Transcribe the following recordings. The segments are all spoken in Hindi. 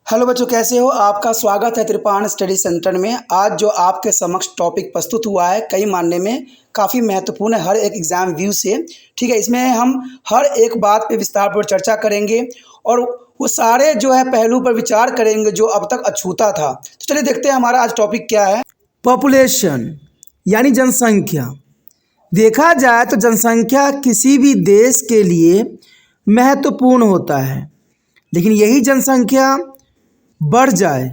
हेलो बच्चों, कैसे हो? आपका स्वागत है त्रिपाण स्टडी सेंटर में। आज जो आपके समक्ष टॉपिक प्रस्तुत हुआ है कई मानने में काफ़ी महत्वपूर्ण है हर एक एग्ज़ाम व्यू से। ठीक है, इसमें हम हर एक बात पे विस्तारपूर्वक चर्चा करेंगे और वो सारे जो है पहलू पर विचार करेंगे जो अब तक अछूता था। तो चलिए देखते हैं हमारा आज टॉपिक क्या है। पॉपुलेशन यानी जनसंख्या। देखा जाए तो जनसंख्या किसी भी देश के लिए महत्वपूर्ण होता है, लेकिन यही जनसंख्या बढ़ जाए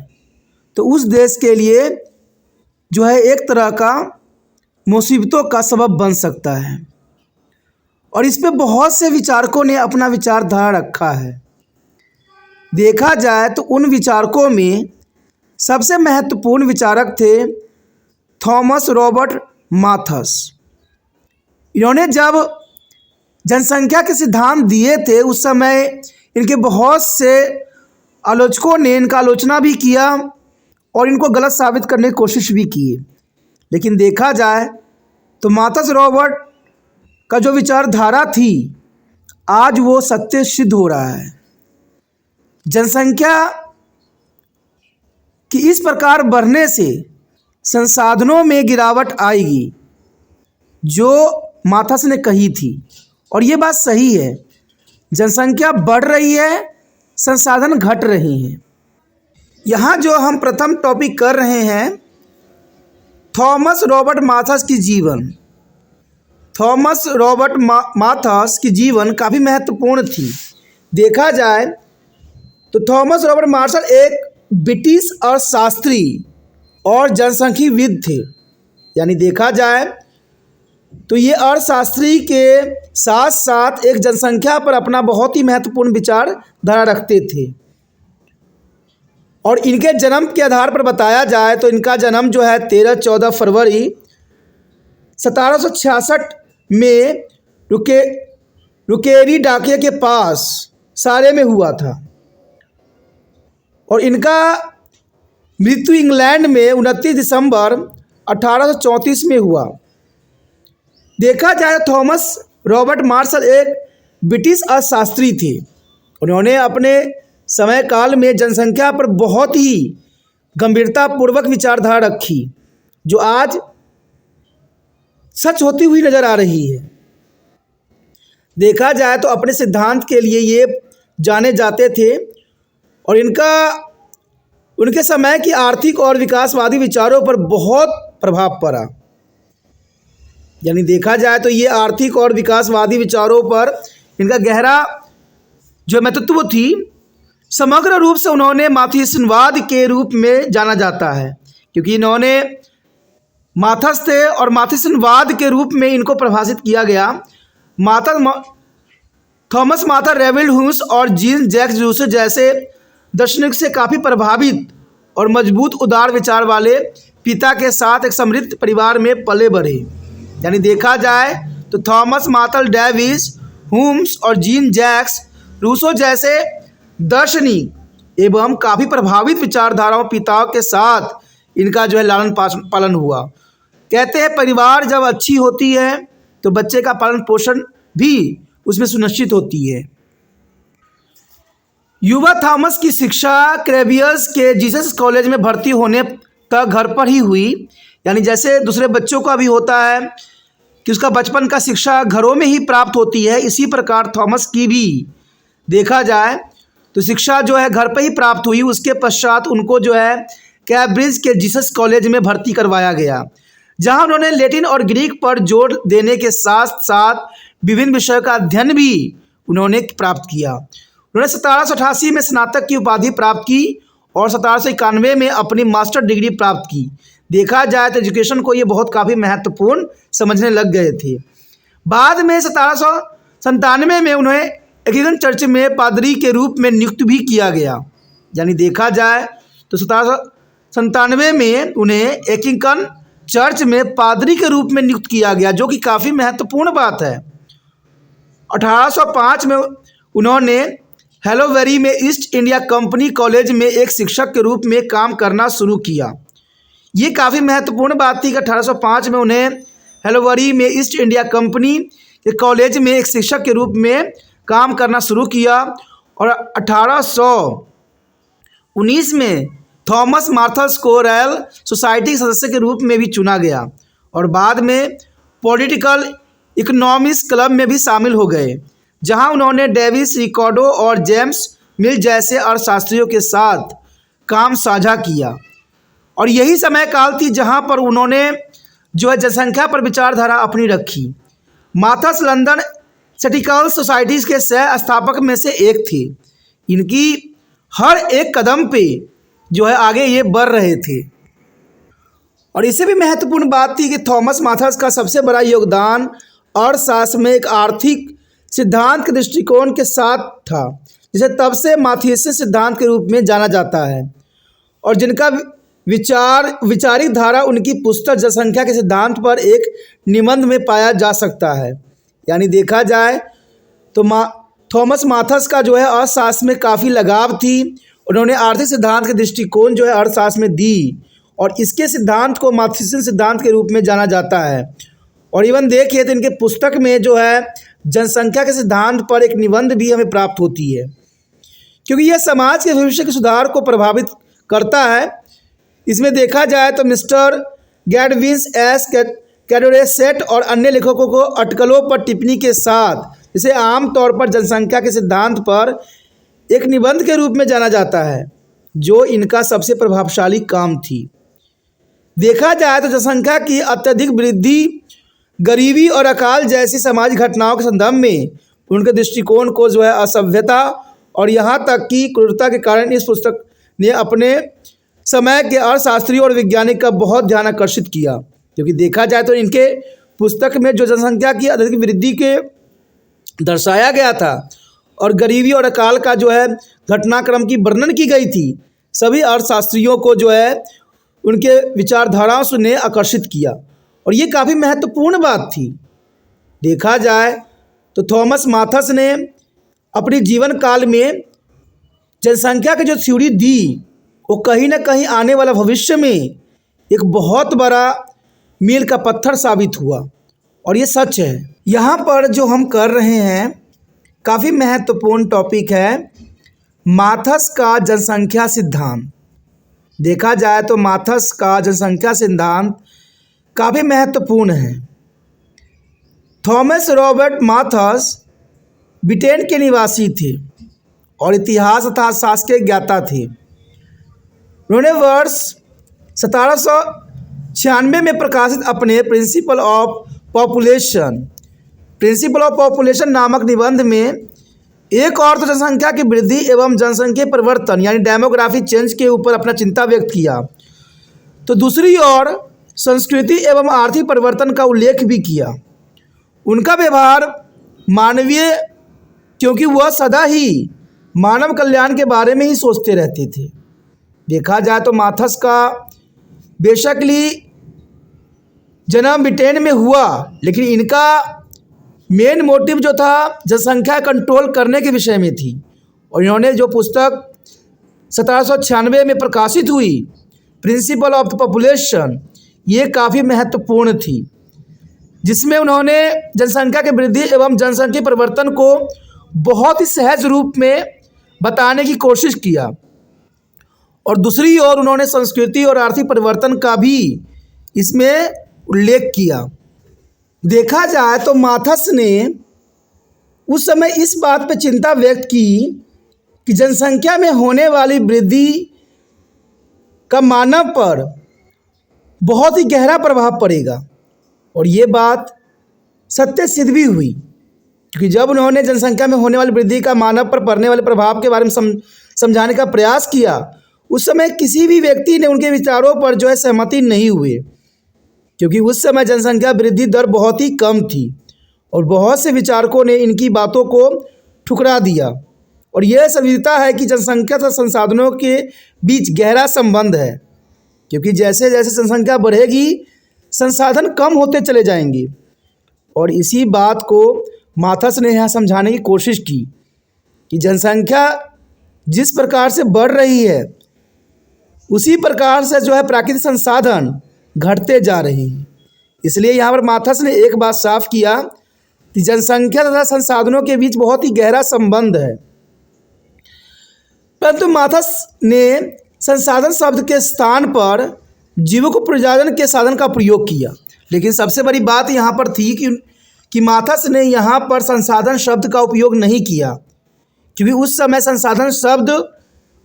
तो उस देश के लिए जो है एक तरह का मुसीबतों का सबब बन सकता है। और इस पे बहुत से विचारकों ने अपना विचारधारा रखा है। देखा जाए तो उन विचारकों में सबसे महत्वपूर्ण विचारक थे थॉमस रॉबर्ट माथस। इन्होंने जब जनसंख्या के सिद्धांत दिए थे उस समय इनके बहुत से आलोचकों ने इनका आलोचना भी किया और इनको गलत साबित करने की कोशिश भी की, लेकिन देखा जाए तो माथस रॉबर्ट का जो विचारधारा थी आज वो सत्य सिद्ध हो रहा है। जनसंख्या की इस प्रकार बढ़ने से संसाधनों में गिरावट आएगी जो माथस ने कही थी, और ये बात सही है। जनसंख्या बढ़ रही है, संसाधन घट रहे हैं। यहाँ जो हम प्रथम टॉपिक कर रहे हैं थॉमस रॉबर्ट माथस की जीवन। थॉमस रॉबर्ट माथस की जीवन काफ़ी महत्वपूर्ण थी। देखा जाए तो थॉमस रॉबर्ट माथस एक ब्रिटिश अर्थशास्त्री और जनसांख्यिकीविद थे। यानी देखा जाए तो ये अर्थशास्त्री के साथ साथ एक जनसंख्या पर अपना बहुत ही महत्वपूर्ण विचारधारा रखते थे। और इनके जन्म के आधार पर बताया जाए तो इनका जन्म जो है 13-14 फरवरी 1766 में रुकेरी डाकिया के पास सारे में हुआ था, और इनका मृत्यु इंग्लैंड में 29 दिसंबर 1834 में हुआ। देखा जाए थॉमस रॉबर्ट मार्शल एक ब्रिटिश अर्थशास्त्री थे। उन्होंने अपने समय काल में जनसंख्या पर बहुत ही गंभीरतापूर्वक विचारधारा रखी जो आज सच होती हुई नज़र आ रही है। देखा जाए तो अपने सिद्धांत के लिए ये जाने जाते थे और उनके समय की आर्थिक और विकासवादी विचारों पर बहुत प्रभाव पड़ा। यानी देखा जाए तो ये आर्थिक और विकासवादी विचारों पर इनका गहरा जो महत्व थी। समग्र रूप से उन्होंने माथेसियनवाद के रूप में जाना जाता है, क्योंकि इन्होंने माथस थे और माथेसियनवाद के रूप में इनको परिभाषित किया गया। थॉमस माथस रेविल्ड ह्यूस और जीन जैक्स रूसो जैसे दार्शनिक से काफ़ी प्रभावित और मजबूत उदार विचार वाले पिता के साथ एक समृद्ध परिवार में पले बढ़े। यानी देखा जाए तो थॉमस माथस डेविस ह्यूम्स और जीन जैक्स रूसो जैसे दार्शनिक एवं काफ़ी प्रभावित विचारधाराओं पिताओं के साथ इनका जो है लालन पालन हुआ। कहते हैं परिवार जब अच्छी होती है तो बच्चे का पालन पोषण भी उसमें सुनिश्चित होती है। युवा थॉमस की शिक्षा क्रेबियस के जीसस कॉलेज में भर्ती होने तक घर पर ही हुई। यानी जैसे दूसरे बच्चों का भी होता है कि उसका बचपन का शिक्षा घरों में ही प्राप्त होती है, इसी प्रकार थॉमस की भी देखा जाए तो शिक्षा जो है घर पर ही प्राप्त हुई। उसके पश्चात उनको जो है कैम्ब्रिज के जीसस कॉलेज में भर्ती करवाया गया, जहां उन्होंने लैटिन और ग्रीक पर जोर देने के साथ साथ विभिन्न विषयों का अध्ययन भी उन्होंने प्राप्त किया। उन्होंने 1788 में स्नातक की उपाधि प्राप्त की और 1791 में अपनी मास्टर डिग्री प्राप्त की। देखा जाए तो एजुकेशन को ये बहुत काफ़ी महत्वपूर्ण समझने लग गए थे। बाद में 1797 में उन्हें एंग्लिकन चर्च में पादरी के रूप में नियुक्त भी किया गया। यानी देखा जाए तो 1797 में उन्हें एंग्लिकन चर्च में पादरी के रूप में नियुक्त किया गया, जो कि काफ़ी महत्वपूर्ण बात है। 1805 में उन्होंने हेलोवेरी में ईस्ट इंडिया कंपनी कॉलेज में एक शिक्षक के रूप में काम करना शुरू किया। ये काफ़ी महत्वपूर्ण बात थी कि 1805 में उन्हें हेलोवेरी में ईस्ट इंडिया कंपनी के कॉलेज में एक शिक्षक के रूप में काम करना शुरू किया और 1800 19 में थॉमस माथर्स को रॉयल सोसाइटी के सदस्य के रूप में भी चुना गया और बाद में पॉलिटिकल इकोनॉमिक्स क्लब में भी शामिल हो गए, जहां उन्होंने डेविस रिकार्डो और जेम्स मिल जैसे अर्थशास्त्रियों के साथ काम साझा किया। और यही समय काल थी जहां पर उन्होंने जो है जनसंख्या पर विचारधारा अपनी रखी। माथर्स लंदन स्टैटिस्टिकल सोसाइटीज़ के सह स्थापक में से एक थे। इनकी हर एक कदम पे जो है आगे ये बढ़ रहे थे। और इससे भी महत्वपूर्ण बात थी कि थॉमस माथर्स का सबसे बड़ा योगदान अर्थशास्त्र में एक आर्थिक सिद्धांत के दृष्टिकोण के साथ था, जिसे तब से माथियसियन सिद्धांत के रूप में जाना जाता है और जिनका विचारिक धारा उनकी पुस्तक जनसंख्या के सिद्धांत पर एक निबंध में पाया जा सकता है। यानी देखा जाए तो थॉमस माथर्स का जो है अर्थशास्त्र में काफ़ी लगाव थी। उन्होंने आर्थिक सिद्धांत के दृष्टिकोण जो है अर्थशास्त्र में दी और इसके सिद्धांत को माथियसियन सिद्धांत के रूप में जाना जाता है। और इवन देखिए तो इनके पुस्तक में जो है जनसंख्या के सिद्धांत पर एक निबंध भी हमें प्राप्त होती है, क्योंकि यह समाज के भविष्य के सुधार को प्रभावित करता है। इसमें देखा जाए तो मिस्टर गैडविन एस कैडोरेसेट और अन्य लेखकों को अटकलों पर टिप्पणी के साथ इसे आमतौर पर जनसंख्या के सिद्धांत पर एक निबंध के रूप में जाना जाता है, जो इनका सबसे प्रभावशाली काम थी। देखा जाए तो जनसंख्या की अत्यधिक वृद्धि, गरीबी और अकाल जैसी सामाजिक घटनाओं के संदर्भ में उनके दृष्टिकोण को जो है असभ्यता और यहाँ तक कि क्रूरता के कारण इस पुस्तक ने अपने समय के अर्थशास्त्रियों और वैज्ञानिक का बहुत ध्यान आकर्षित किया। क्योंकि देखा जाए तो इनके पुस्तक में जो जनसंख्या की अत्यधिक वृद्धि के दर्शाया गया था और गरीबी और अकाल का जो है घटनाक्रम की वर्णन की गई थी, सभी अर्थशास्त्रियों को जो है उनके विचारधाराओं से ने आकर्षित किया और ये काफ़ी महत्वपूर्ण बात थी। देखा जाए तो थॉमस माथर्स ने अपने जीवन काल में जनसंख्या की जो थ्योरी दी वो कहीं ना कहीं आने वाला भविष्य में एक बहुत बड़ा मील का पत्थर साबित हुआ और ये सच है। यहाँ पर जो हम कर रहे हैं काफ़ी महत्वपूर्ण टॉपिक है माथर्स का जनसंख्या सिद्धांत। देखा जाए तो माथर्स का जनसंख्या सिद्धांत काफ़ी महत्वपूर्ण है। थॉमस रॉबर्ट माथर्स ब्रिटेन के निवासी थे और इतिहास तथा शासकीय ज्ञाता थे। उन्होंने वर्ष 1796 में प्रकाशित अपने प्रिंसिपल ऑफ पॉपुलेशन नामक निबंध में एक और तो जनसंख्या की वृद्धि एवं जनसंख्या परिवर्तन यानी डेमोग्राफी चेंज के ऊपर अपना चिंता व्यक्त किया, तो दूसरी ओर संस्कृति एवं आर्थिक परिवर्तन का उल्लेख भी किया। उनका व्यवहार मानवीय, क्योंकि वह सदा ही मानव कल्याण के बारे में ही सोचते रहते थे। देखा जाए तो माथर्स का बेशकली जन्म ब्रिटेन में हुआ, लेकिन इनका मेन मोटिव जो था जनसंख्या कंट्रोल करने के विषय में थी और इन्होंने जो पुस्तक 1796 में प्रकाशित हुई प्रिंसिपल ऑफ द पॉपुलेशन, ये काफ़ी महत्वपूर्ण थी, जिसमें उन्होंने जनसंख्या की वृद्धि एवं जनसंख्या परिवर्तन को बहुत ही सहज रूप में बताने की कोशिश किया और दूसरी ओर उन्होंने संस्कृति और आर्थिक परिवर्तन का भी इसमें उल्लेख किया। देखा जाए तो माथर्स ने उस समय इस बात पर चिंता व्यक्त की कि जनसंख्या में होने वाली वृद्धि का मानव पर बहुत ही गहरा प्रभाव पड़ेगा और ये बात सत्य सिद्ध भी हुई, क्योंकि जब उन्होंने जनसंख्या में होने वाली वृद्धि का मानव पर पड़ने वाले प्रभाव के बारे में समझाने का प्रयास किया, उस समय किसी भी व्यक्ति ने उनके विचारों पर जो है सहमति नहीं हुए, क्योंकि उस समय जनसंख्या वृद्धि दर बहुत ही कम थी और बहुत से विचारकों ने इनकी बातों को ठुकरा दिया। और यह सभ्यता है कि जनसंख्या तथा संसाधनों के बीच गहरा संबंध है, क्योंकि जैसे जैसे जनसंख्या बढ़ेगी संसाधन कम होते चले जाएंगे। और इसी बात को माथर्स ने यहाँ समझाने की कोशिश की कि जनसंख्या जिस प्रकार से बढ़ रही है उसी प्रकार से जो है प्राकृतिक संसाधन घटते जा रहे हैं। इसलिए यहाँ पर माथर्स ने एक बात साफ किया कि जनसंख्या तथा संसाधनों के बीच बहुत ही गहरा संबंध है। परंतु माथस ने संसाधन शब्द के स्थान पर जीवों प्रजनन के साधन का प्रयोग किया। लेकिन सबसे बड़ी बात यहाँ पर थी कि माथस ने यहाँ पर संसाधन शब्द का उपयोग नहीं किया, क्योंकि उस समय संसाधन शब्द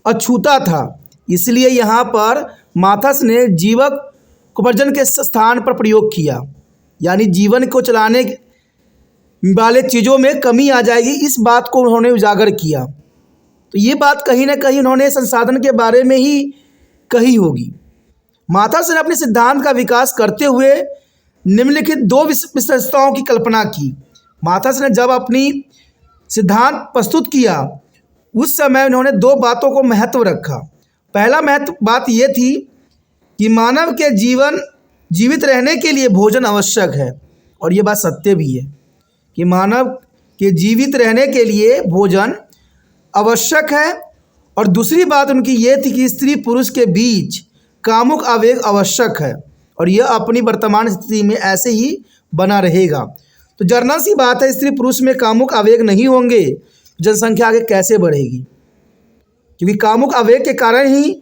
अछूता था। इसलिए यहाँ पर माथस ने जीवक प्रजनन के स्थान पर प्रयोग किया, यानी जीवन को चलाने वाले चीज़ों में कमी आ जाएगी, इस बात को उन्होंने उजागर किया। तो ये बात कहीं ना कहीं उन्होंने संसाधन के बारे में ही कही होगी। माथस ने अपने सिद्धांत का विकास करते हुए निम्नलिखित दो विशेषताओं की कल्पना की। माथस ने जब अपनी सिद्धांत प्रस्तुत किया उस समय उन्होंने दो बातों को महत्व रखा। पहला बात ये थी कि मानव के जीवित रहने के लिए भोजन आवश्यक है, और ये बात सत्य भी है कि मानव के जीवित रहने के लिए भोजन आवश्यक है। और दूसरी बात उनकी ये थी कि स्त्री पुरुष के बीच कामुक आवेग आवश्यक है, और यह अपनी वर्तमान स्थिति में ऐसे ही बना रहेगा। तो जर्नल सी बात है, स्त्री पुरुष में कामुक आवेग नहीं होंगे, जनसंख्या आगे कैसे बढ़ेगी? क्योंकि कामुक आवेग के कारण ही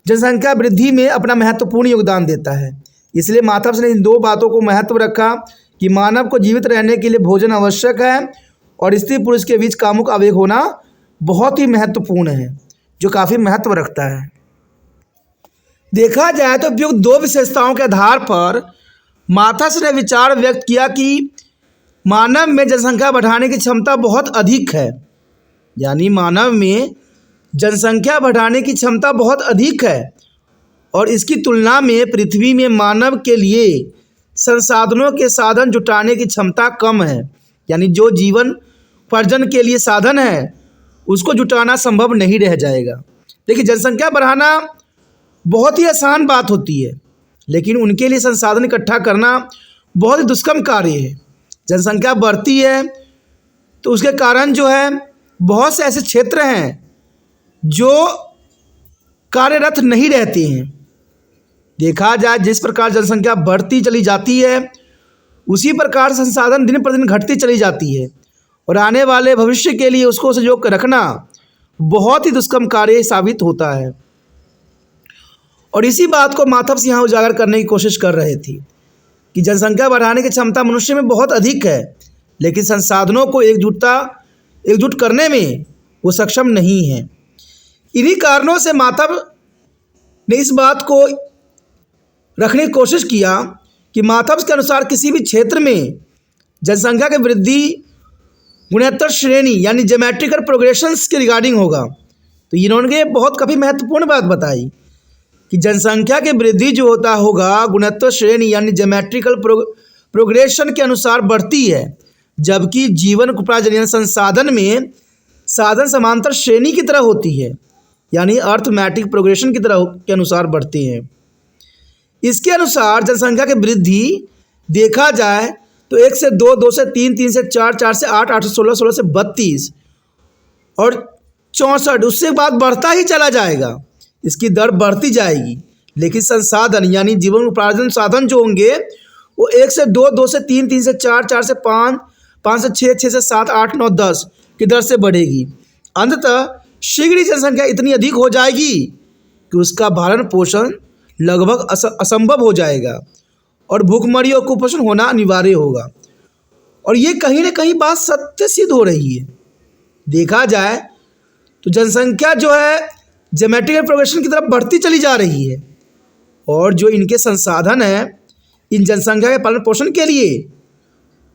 जनसंख्या वृद्धि में अपना महत्वपूर्ण योगदान देता है। इसलिए माथस ने इन दो बातों को महत्व रखा कि मानव को जीवित रहने के लिए भोजन आवश्यक है और स्त्री पुरुष के बीच कामुक आवेग होना बहुत ही महत्वपूर्ण है, जो काफ़ी महत्व रखता है। देखा जाए तो उपयुक्त दो विशेषताओं के आधार पर माथस ने विचार व्यक्त किया कि मानव में जनसंख्या बढ़ाने की क्षमता बहुत अधिक है, यानी मानव में जनसंख्या बढ़ाने की क्षमता बहुत अधिक है, और इसकी तुलना में पृथ्वी में मानव के लिए संसाधनों के साधन जुटाने की क्षमता कम है। यानी जो जीवन प्रजनन के लिए साधन है उसको जुटाना संभव नहीं रह जाएगा। देखिए, जनसंख्या बढ़ाना बहुत ही आसान बात होती है, लेकिन उनके लिए संसाधन इकट्ठा करना बहुत ही दुष्कर्म कार्य है। जनसंख्या बढ़ती है तो उसके कारण जो है बहुत से ऐसे क्षेत्र हैं जो कार्यरत नहीं रहते हैं। देखा जाए जिस प्रकार जनसंख्या बढ़ती चली जाती है उसी प्रकार संसाधन दिन प्रतिदिन घटती चली जाती है, और आने वाले भविष्य के लिए उसको संजो कर रखना बहुत ही दुष्कर्म कार्य साबित होता है। और इसी बात को माथस यहाँ उजागर करने की कोशिश कर रहे थे कि जनसंख्या बढ़ाने की क्षमता मनुष्य में बहुत अधिक है, लेकिन संसाधनों को एकजुट करने में वो सक्षम नहीं है। इन्हीं कारणों से माथस ने इस बात को रखने की कोशिश किया कि माथस के अनुसार किसी भी क्षेत्र में जनसंख्या की वृद्धि गुणोत्तर श्रेणी यानी ज्योमेट्रिकल प्रोग्रेशंस के रिगार्डिंग होगा। तो इन्होंने बहुत काफ़ी महत्वपूर्ण बात बताई कि जनसंख्या की वृद्धि जो होगा गुणोत्तर श्रेणी यानी ज्योमेट्रिकल प्रोग्रेशन के अनुसार बढ़ती है, जबकि जीवन प्रजनन संसाधन में साधन समांतर श्रेणी की तरह होती है, यानी अर्थमैटिक प्रोग्रेशन की तरह के अनुसार बढ़ते हैं। इसके अनुसार जनसंख्या की वृद्धि देखा जाए तो 1 से 2, 2 से 3, 3 से 4, 4 से 8, 8 से 16, 16 से 32 और 64 उससे बाद बढ़ता ही चला जाएगा। इसकी दर बढ़ती जाएगी, लेकिन संसाधन यानी जीवन उपार्जन साधन जो होंगे वो 1 से 2, 2 से 3, 3 से 4, 4 से 5, 5 से 6, 6 से 7, 8, 9, 10 की दर से बढ़ेगी। अंततः शीघ्र ही जनसंख्या इतनी अधिक हो जाएगी कि उसका भरण पोषण लगभग असंभव हो जाएगा और भूखमरी और कुपोषण होना अनिवार्य होगा। और ये कहीं ना कहीं बात सत्य सिद्ध हो रही है। देखा जाए तो जनसंख्या जो है ज्योमेट्रिकल प्रोग्रेशन की तरफ बढ़ती चली जा रही है, और जो इनके संसाधन हैं इन जनसंख्या के पालन पोषण के लिए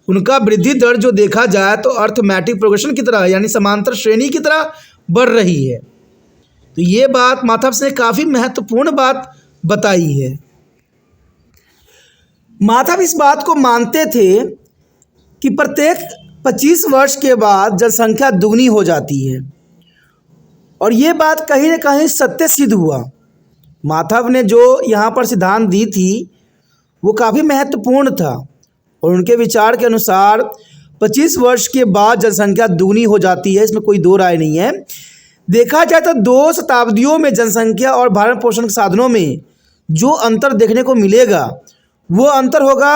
उनका वृद्धि दर जो देखा जाए तो अर्थमैटिक प्रोग्रेशन की तरह यानी समांतर श्रेणी की तरह बढ़ रही है। तो ये बात माथस ने काफ़ी महत्वपूर्ण बात बताई है। माथस इस बात को मानते थे कि प्रत्येक 25 वर्ष के बाद जनसंख्या दुगनी हो जाती है, और ये बात कहीं ना कहीं सत्य सिद्ध हुआ। माथस ने जो यहाँ पर सिद्धांत दी थी वो काफ़ी महत्वपूर्ण था, और उनके विचार के अनुसार 25 वर्ष के बाद जनसंख्या दुगनी हो जाती है, इसमें कोई दो राय नहीं है। देखा जाए तो 2 शताब्दियों में जनसंख्या और भरण पोषण के साधनों में जो अंतर देखने को मिलेगा वो अंतर होगा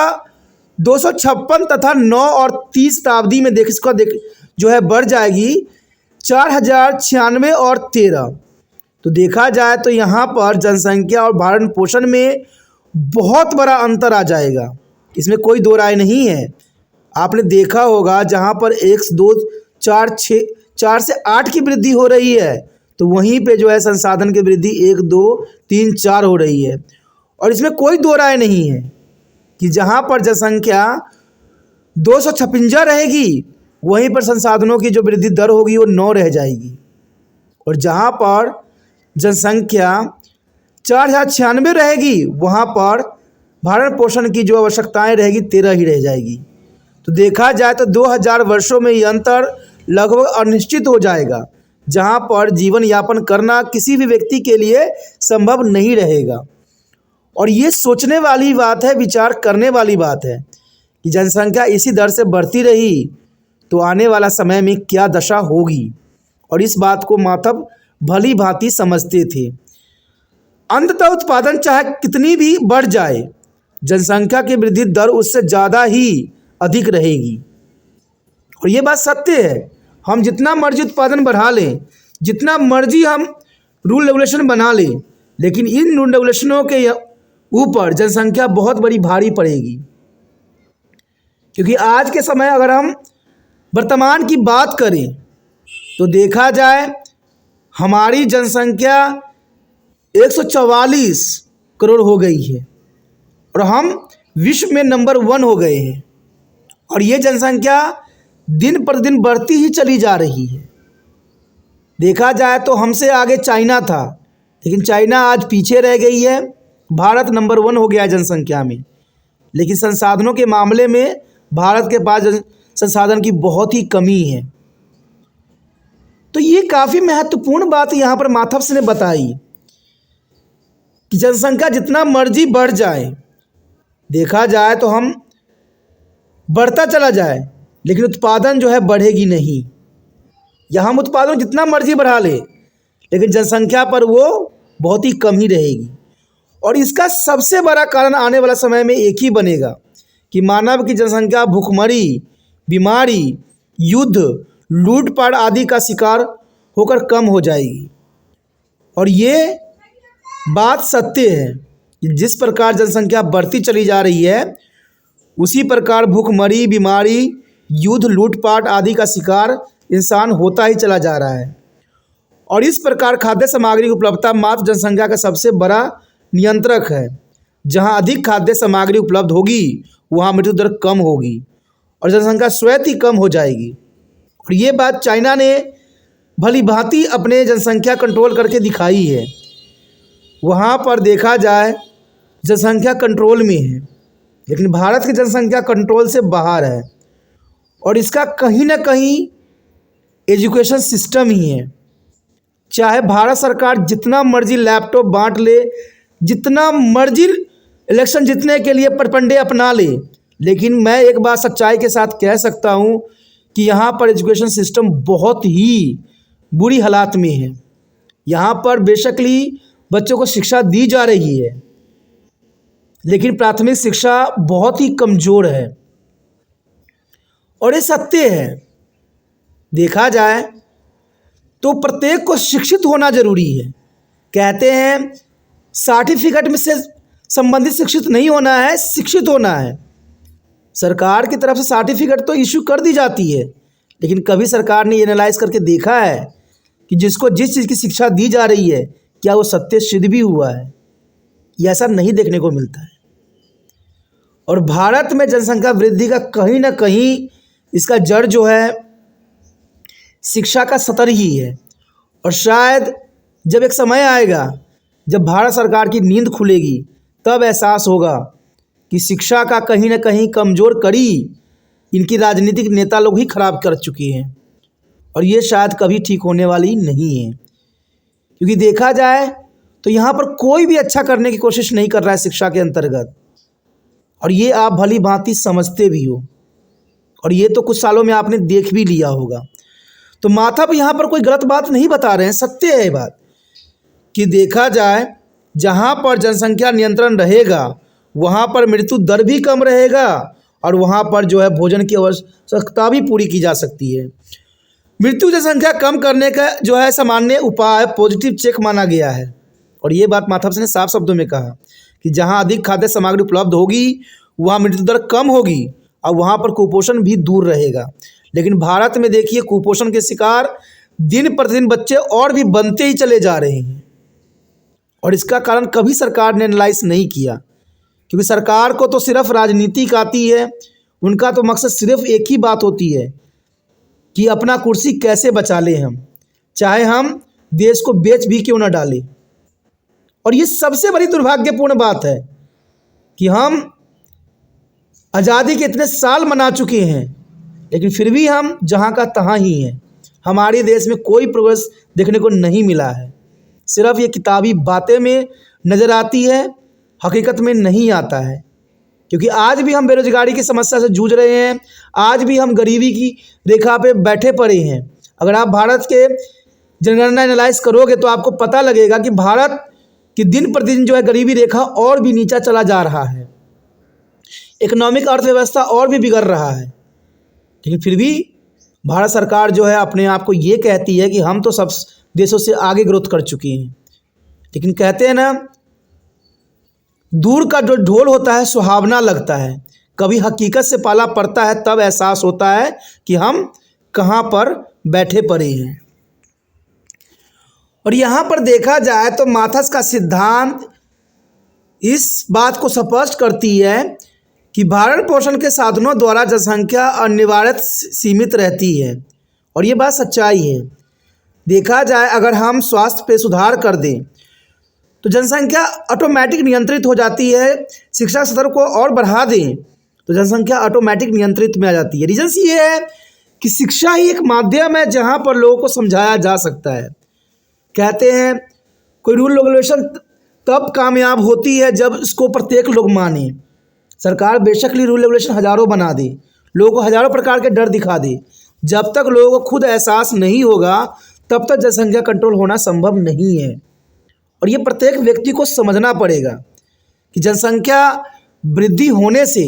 256 तथा 9 और 30 शताब्दी में जो है बढ़ जाएगी 4096 और 13। तो देखा जाए तो यहाँ पर जनसंख्या और भरण पोषण में बहुत बड़ा अंतर आ जाएगा, इसमें कोई दो राय नहीं है। आपने देखा होगा जहाँ पर 1 2 4 6 4 से 8 की वृद्धि हो रही है, तो वहीं पे जो है संसाधन की वृद्धि 1 2 3 4 हो रही है। और इसमें कोई दो राय नहीं है कि जहाँ पर जनसंख्या 256 रहेगी, वहीं पर संसाधनों की जो वृद्धि दर होगी वो 9 रह जाएगी। और जहाँ पर जनसंख्या 4096 रहेगी, वहाँ पर भरण पोषण की जो आवश्यकताएं रहेगी 13 ही रह जाएगी। तो देखा जाए तो 2000 वर्षों में ये अंतर लगभग अनिश्चित हो जाएगा, जहाँ पर जीवन यापन करना किसी भी व्यक्ति के लिए संभव नहीं रहेगा। और ये सोचने वाली बात है, विचार करने वाली बात है कि जनसंख्या इसी दर से बढ़ती रही तो आने वाला समय में क्या दशा होगी। और इस बात को माधव भली भांति समझते थे। अंततः उत्पादन चाहे कितनी भी बढ़ जाए, जनसंख्या की वृद्धि दर उससे ज़्यादा ही अधिक रहेगी। और ये बात सत्य है। हम जितना मर्जी उत्पादन बढ़ा लें, जितना मर्जी हम रूल रेगुलेशन बना लें, लेकिन इन रूल रेगुलेशनों के ऊपर जनसंख्या बहुत बड़ी भारी पड़ेगी। क्योंकि आज के समय अगर हम वर्तमान की बात करें तो देखा जाए हमारी जनसंख्या 144 करोड़ हो गई है और हम विश्व में नंबर 1 हो गए हैं। और ये जनसंख्या दिन पर दिन बढ़ती ही चली जा रही है। देखा जाए तो हमसे आगे चाइना था, लेकिन चाइना आज पीछे रह गई है। भारत नंबर 1 हो गया है जनसंख्या में, लेकिन संसाधनों के मामले में भारत के पास संसाधन की बहुत ही कमी है। तो ये काफ़ी महत्वपूर्ण बात यहाँ पर माधव ने बताई कि जनसंख्या जितना मर्जी बढ़ जाए, देखा जाए तो हम बढ़ता चला जाए, लेकिन उत्पादन जो है बढ़ेगी नहीं। या हम उत्पादन जितना मर्जी बढ़ा ले, लेकिन जनसंख्या पर वो बहुत ही कम ही रहेगी। और इसका सबसे बड़ा कारण आने वाला समय में एक ही बनेगा कि मानव की जनसंख्या भूखमरी, बीमारी, युद्ध, लूटपाट आदि का शिकार होकर कम हो जाएगी। और ये बात सत्य है कि जिस प्रकार जनसंख्या बढ़ती चली जा रही है, उसी प्रकार भूखमरी, बीमारी, युद्ध, लूटपाट आदि का शिकार इंसान होता ही चला जा रहा है। और इस प्रकार खाद्य सामग्री की उपलब्धता मात्र जनसंख्या का सबसे बड़ा नियंत्रक है। जहाँ अधिक खाद्य सामग्री उपलब्ध होगी, वहाँ मृत्यु दर कम होगी और जनसंख्या स्वयं ही कम हो जाएगी। और ये बात चाइना ने भली भांति अपने जनसंख्या कंट्रोल करके दिखाई है। वहाँ पर देखा जाए जनसंख्या कंट्रोल में है, लेकिन भारत की जनसंख्या कंट्रोल से बाहर है। और इसका कहीं ना कहीं एजुकेशन सिस्टम ही है। चाहे भारत सरकार जितना मर्जी लैपटॉप बांट ले, जितना मर्जी इलेक्शन जीतने के लिए प्रपंडे अपना ले, लेकिन मैं एक बात सच्चाई के साथ कह सकता हूँ कि यहाँ पर एजुकेशन सिस्टम बहुत ही बुरी हालात में है। यहाँ पर बेशकली बच्चों को शिक्षा दी जा रही है, लेकिन प्राथमिक शिक्षा बहुत ही कमज़ोर है। और ये सत्य है। देखा जाए तो प्रत्येक को शिक्षित होना जरूरी है। कहते हैं सर्टिफिकेट में से संबंधित शिक्षित नहीं होना है, शिक्षित होना है। सरकार की तरफ से सर्टिफिकेट तो इशू कर दी जाती है, लेकिन कभी सरकार ने एनालाइज करके देखा है कि जिसको जिस चीज़ की शिक्षा दी जा रही है, क्या वो सत्य सिद्ध भी हुआ है? ये ऐसा नहीं देखने को मिलता है। और भारत में जनसंख्या वृद्धि का कहीं ना कहीं इसका जड़ जो है शिक्षा का स्तर ही है। और शायद जब एक समय आएगा जब भारत सरकार की नींद खुलेगी, तब एहसास होगा कि शिक्षा का कहीं ना कहीं कमज़ोर कड़ी इनकी राजनीतिक नेता लोग ही खराब कर चुके हैं। और ये शायद कभी ठीक होने वाली नहीं है, क्योंकि देखा जाए तो यहाँ पर कोई भी अच्छा करने की कोशिश नहीं कर रहा है शिक्षा के अंतर्गत। और ये आप भली भांति समझते भी हो, और ये तो कुछ सालों में आपने देख भी लिया होगा। तो माधव यहाँ पर कोई गलत बात नहीं बता रहे हैं, सत्य है ये बात कि देखा जाए जहाँ पर जनसंख्या नियंत्रण रहेगा, वहाँ पर मृत्यु दर भी कम रहेगा और वहाँ पर जो है भोजन की आवश्यकता भी पूरी की जा सकती है। मृत्यु जनसंख्या कम करने का जो है सामान्य उपाय पॉजिटिव चेक माना गया है। और ये बात माथाप्स ने साफ शब्दों में कहा कि जहाँ अधिक खाद्य सामग्री उपलब्ध होगी वहाँ मृत्यु दर कम होगी और वहाँ पर कुपोषण भी दूर रहेगा। लेकिन भारत में देखिए कुपोषण के शिकार दिन प्रतिदिन बच्चे और भी बनते ही चले जा रहे हैं। और इसका कारण कभी सरकार ने एनालाइज नहीं किया, क्योंकि सरकार को तो सिर्फ राजनीतिक आती है। उनका तो मकसद सिर्फ एक ही बात होती है कि अपना कुर्सी कैसे बचा लें हम, चाहे हम देश को बेच भी क्यों न डालें। और ये सबसे बड़ी दुर्भाग्यपूर्ण बात है कि हम आज़ादी के इतने साल मना चुके हैं, लेकिन फिर भी हम जहाँ का तहाँ ही हैं। हमारे देश में कोई प्रोग्रेस देखने को नहीं मिला है। सिर्फ ये किताबी बातें में नज़र आती है, हकीकत में नहीं आता है। क्योंकि आज भी हम बेरोजगारी की समस्या से जूझ रहे हैं, आज भी हम गरीबी की रेखा पे बैठे पड़े हैं। अगर आप भारत के जनगणना एनालाइज करोगे तो आपको पता लगेगा कि भारत की दिन प्रतिदिन जो है गरीबी रेखा और भी नीचा चला जा रहा है, इकोनॉमिक अर्थव्यवस्था और भी बिगड़ रहा है। लेकिन फिर भी भारत सरकार जो है अपने आप को ये कहती है कि हम तो सब देशों से आगे ग्रोथ कर चुके हैं। लेकिन कहते हैं ना, दूर का जो ढोल होता है सुहावना लगता है, कभी हकीकत से पाला पड़ता है तब एहसास होता है कि हम कहाँ पर बैठे पड़े हैं। और यहाँ पर देखा जाए तो माथस का सिद्धांत इस बात को स्पष्ट करती है कि भरण पोषण के साधनों द्वारा जनसंख्या अनिवार्यत सीमित रहती है। और ये बात सच्चाई है। देखा जाए अगर हम स्वास्थ्य पे सुधार कर दें तो जनसंख्या ऑटोमेटिक नियंत्रित हो जाती है। शिक्षा स्तर को और बढ़ा दें तो जनसंख्या ऑटोमेटिक नियंत्रित में आ जाती है। रीजन्स ये है कि शिक्षा ही एक माध्यम है जहाँ पर लोगों को समझाया जा सकता है। कहते हैं कोई रूल रेगुलेशन तब कामयाब होती है जब इसको प्रत्येक लोग माने। सरकार बेशक ही रूल रेगुलेशन हज़ारों बना दे, लोगों को हज़ारों प्रकार के डर दिखा दे, जब तक लोगों को खुद एहसास नहीं होगा तब तक जनसंख्या कंट्रोल होना संभव नहीं है। और ये प्रत्येक व्यक्ति को समझना पड़ेगा कि जनसंख्या वृद्धि होने से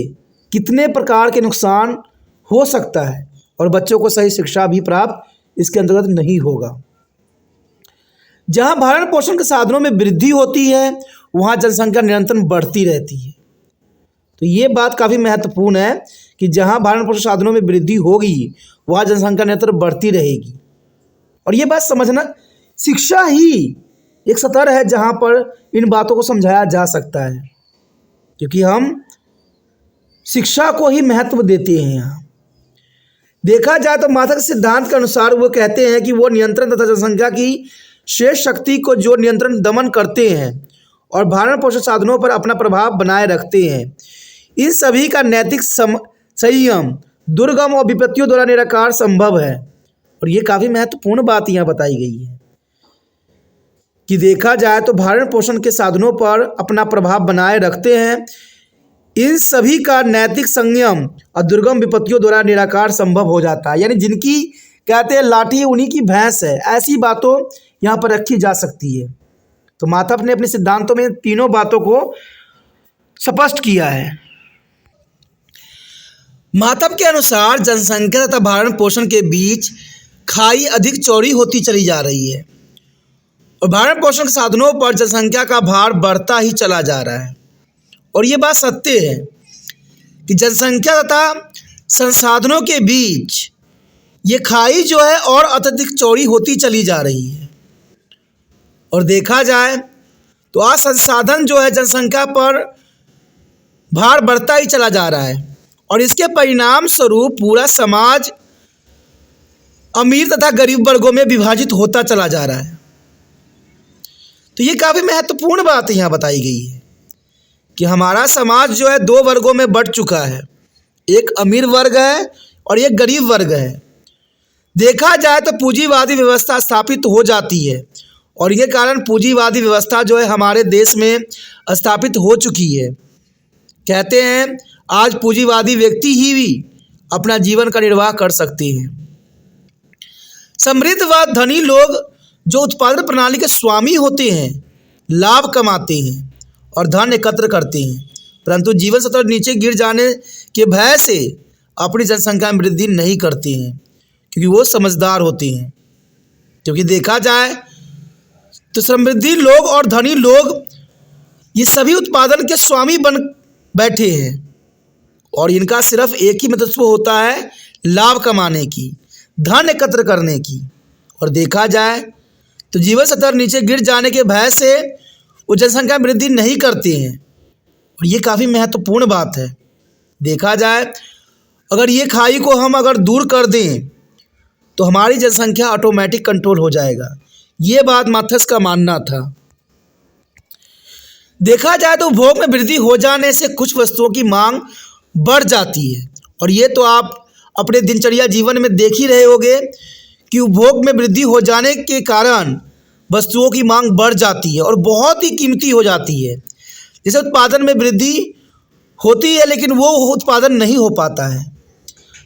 कितने प्रकार के नुकसान हो सकता है और बच्चों को सही शिक्षा भी प्राप्त इसके अंतर्गत नहीं होगा। जहाँ भरण पोषण के साधनों में वृद्धि होती है वहाँ जनसंख्या निरंतर बढ़ती रहती है। तो ये बात काफ़ी महत्वपूर्ण है कि जहाँ भरण पोषण साधनों में वृद्धि होगी वहाँ जनसंख्या निरंतर बढ़ती रहेगी। और ये बात समझना, शिक्षा ही एक स्तर है जहाँ पर इन बातों को समझाया जा सकता है, क्योंकि हम शिक्षा को ही महत्व देते हैं। यहाँ देखा जाए तो माथस के सिद्धांत के अनुसार वो कहते हैं कि वो नियंत्रण तथा जनसंख्या की शेष शक्ति को जो नियंत्रण दमन करते हैं और भरण पोषण साधनों पर अपना प्रभाव बनाए रखते हैं। इन सभी का नैतिक संयम दुर्गम और विपत्तियों द्वारा निराकार संभव है। और ये काफ़ी महत्वपूर्ण बात यहाँ बताई गई है कि देखा जाए तो भरण पोषण के साधनों पर अपना प्रभाव बनाए रखते हैं। इन सभी का नैतिक संयम और दुर्गम विपत्तियों द्वारा निराकार संभव हो जाता है। यानी जिनकी कहते हैं लाठी उन्हीं की भैंस है, ऐसी बातों यहाँ पर रखी जा सकती है। तो माथस ने अपने सिद्धांतों में तीनों बातों को स्पष्ट किया है। माथस के अनुसार जनसंख्या तथा भरण पोषण के बीच खाई अधिक चौड़ी होती चली जा रही है और भरण पोषण के साधनों पर जनसंख्या का भार बढ़ता ही चला जा रहा है। और ये बात सत्य है कि जनसंख्या तथा संसाधनों के बीच ये खाई जो है और अत्यधिक चौड़ी होती चली जा रही है। और देखा जाए तो आज संसाधन जो है जनसंख्या पर भार बढ़ता ही चला जा रहा है और इसके परिणाम स्वरूप पूरा समाज अमीर तथा गरीब वर्गों में विभाजित होता चला जा रहा है। तो ये काफ़ी महत्वपूर्ण बात यहाँ बताई गई है कि हमारा समाज जो है दो वर्गों में बंट चुका है, एक अमीर वर्ग है और एक गरीब वर्ग है। देखा जाए तो पूंजीवादी व्यवस्था स्थापित हो जाती है और ये कारण पूंजीवादी व्यवस्था जो है हमारे देश में स्थापित हो चुकी है। कहते हैं आज पूंजीवादी व्यक्ति ही भी अपना जीवन का निर्वाह कर सकते हैं। समृद्ध व धनी लोग जो उत्पादन प्रणाली के स्वामी होते हैं लाभ कमाते हैं और धन एकत्र करते हैं, परंतु जीवन स्तर नीचे गिर जाने के भय से अपनी जनसंख्या में वृद्धि नहीं करते हैं, क्योंकि वो समझदार होते हैं। क्योंकि देखा जाए तो समृद्धि लोग और धनी लोग ये सभी उत्पादन के स्वामी बन बैठे हैं और इनका सिर्फ एक ही मंतव्य होता है, लाभ कमाने की, धन एकत्र करने की। और देखा जाए तो जीवन स्तर नीचे गिर जाने के भय से वो जनसंख्या में वृद्धि नहीं करते हैं और ये काफ़ी महत्वपूर्ण बात है। देखा जाए अगर ये खाई को हम अगर दूर कर दें तो हमारी जनसंख्या ऑटोमेटिक कंट्रोल हो जाएगा। ये बात माथस का मानना था। देखा जाए तो उपभोग में वृद्धि हो जाने से कुछ वस्तुओं की मांग बढ़ जाती है और ये तो आप अपने दिनचर्या जीवन में देख ही रहे होंगे कि उपभोग में वृद्धि हो जाने के कारण वस्तुओं की मांग बढ़ जाती है और बहुत ही कीमती हो जाती है। जैसे उत्पादन में वृद्धि होती है लेकिन वो उत्पादन नहीं हो पाता है।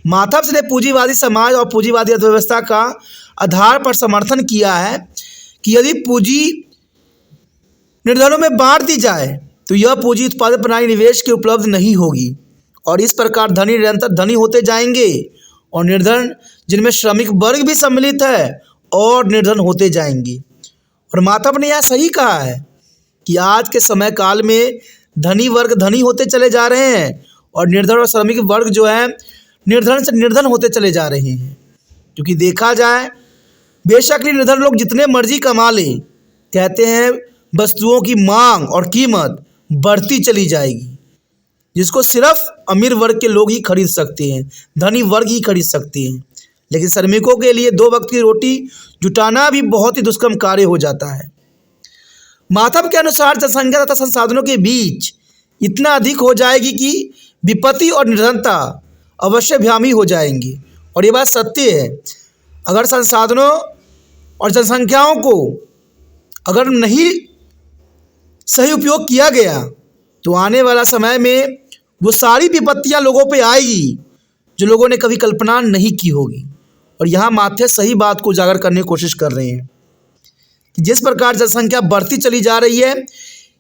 माथस ने पूंजीवादी समाज और पूंजीवादी अर्थव्यवस्था का आधार पर समर्थन किया है कि यदि पूंजी निर्धनों में बांट दी जाए तो यह पूंजी उत्पादन प्रणाली निवेश के उपलब्ध नहीं होगी और इस प्रकार धनी निरंतर धनी होते जाएंगे और निर्धन, जिनमें श्रमिक वर्ग भी सम्मिलित है, और निर्धन होते जाएंगे। और माथस ने यह सही कहा है कि आज के समय काल में धनी वर्ग धनी होते चले जा रहे हैं और निर्धन और श्रमिक वर्ग जो है निर्धन से निर्धन होते चले जा रहे हैं। क्योंकि देखा जाए बेशक निर्धन लोग जितने मर्जी कमा लें, कहते हैं वस्तुओं की मांग और कीमत बढ़ती चली जाएगी, जिसको सिर्फ अमीर वर्ग के लोग ही खरीद सकते हैं, धनी वर्ग ही खरीद सकते हैं। लेकिन श्रमिकों के लिए 2 वक्त की रोटी जुटाना भी बहुत ही दुष्कर्म कार्य हो जाता है। माथस के अनुसार जनसंख्या तथा संसाधनों के बीच इतना अधिक हो जाएगी कि विपत्ति और निर्धनता अवश्यभ्यामी हो जाएंगी। और ये बात सत्य है। अगर संसाधनों और जनसंख्याओं को अगर नहीं सही उपयोग किया गया तो आने वाला समय में वो सारी विपत्तियां लोगों पे आएगी जो लोगों ने कभी कल्पना नहीं की होगी। और यहाँ माथस सही बात को उजागर करने की कोशिश कर रहे हैं कि जिस प्रकार जनसंख्या बढ़ती चली जा रही है,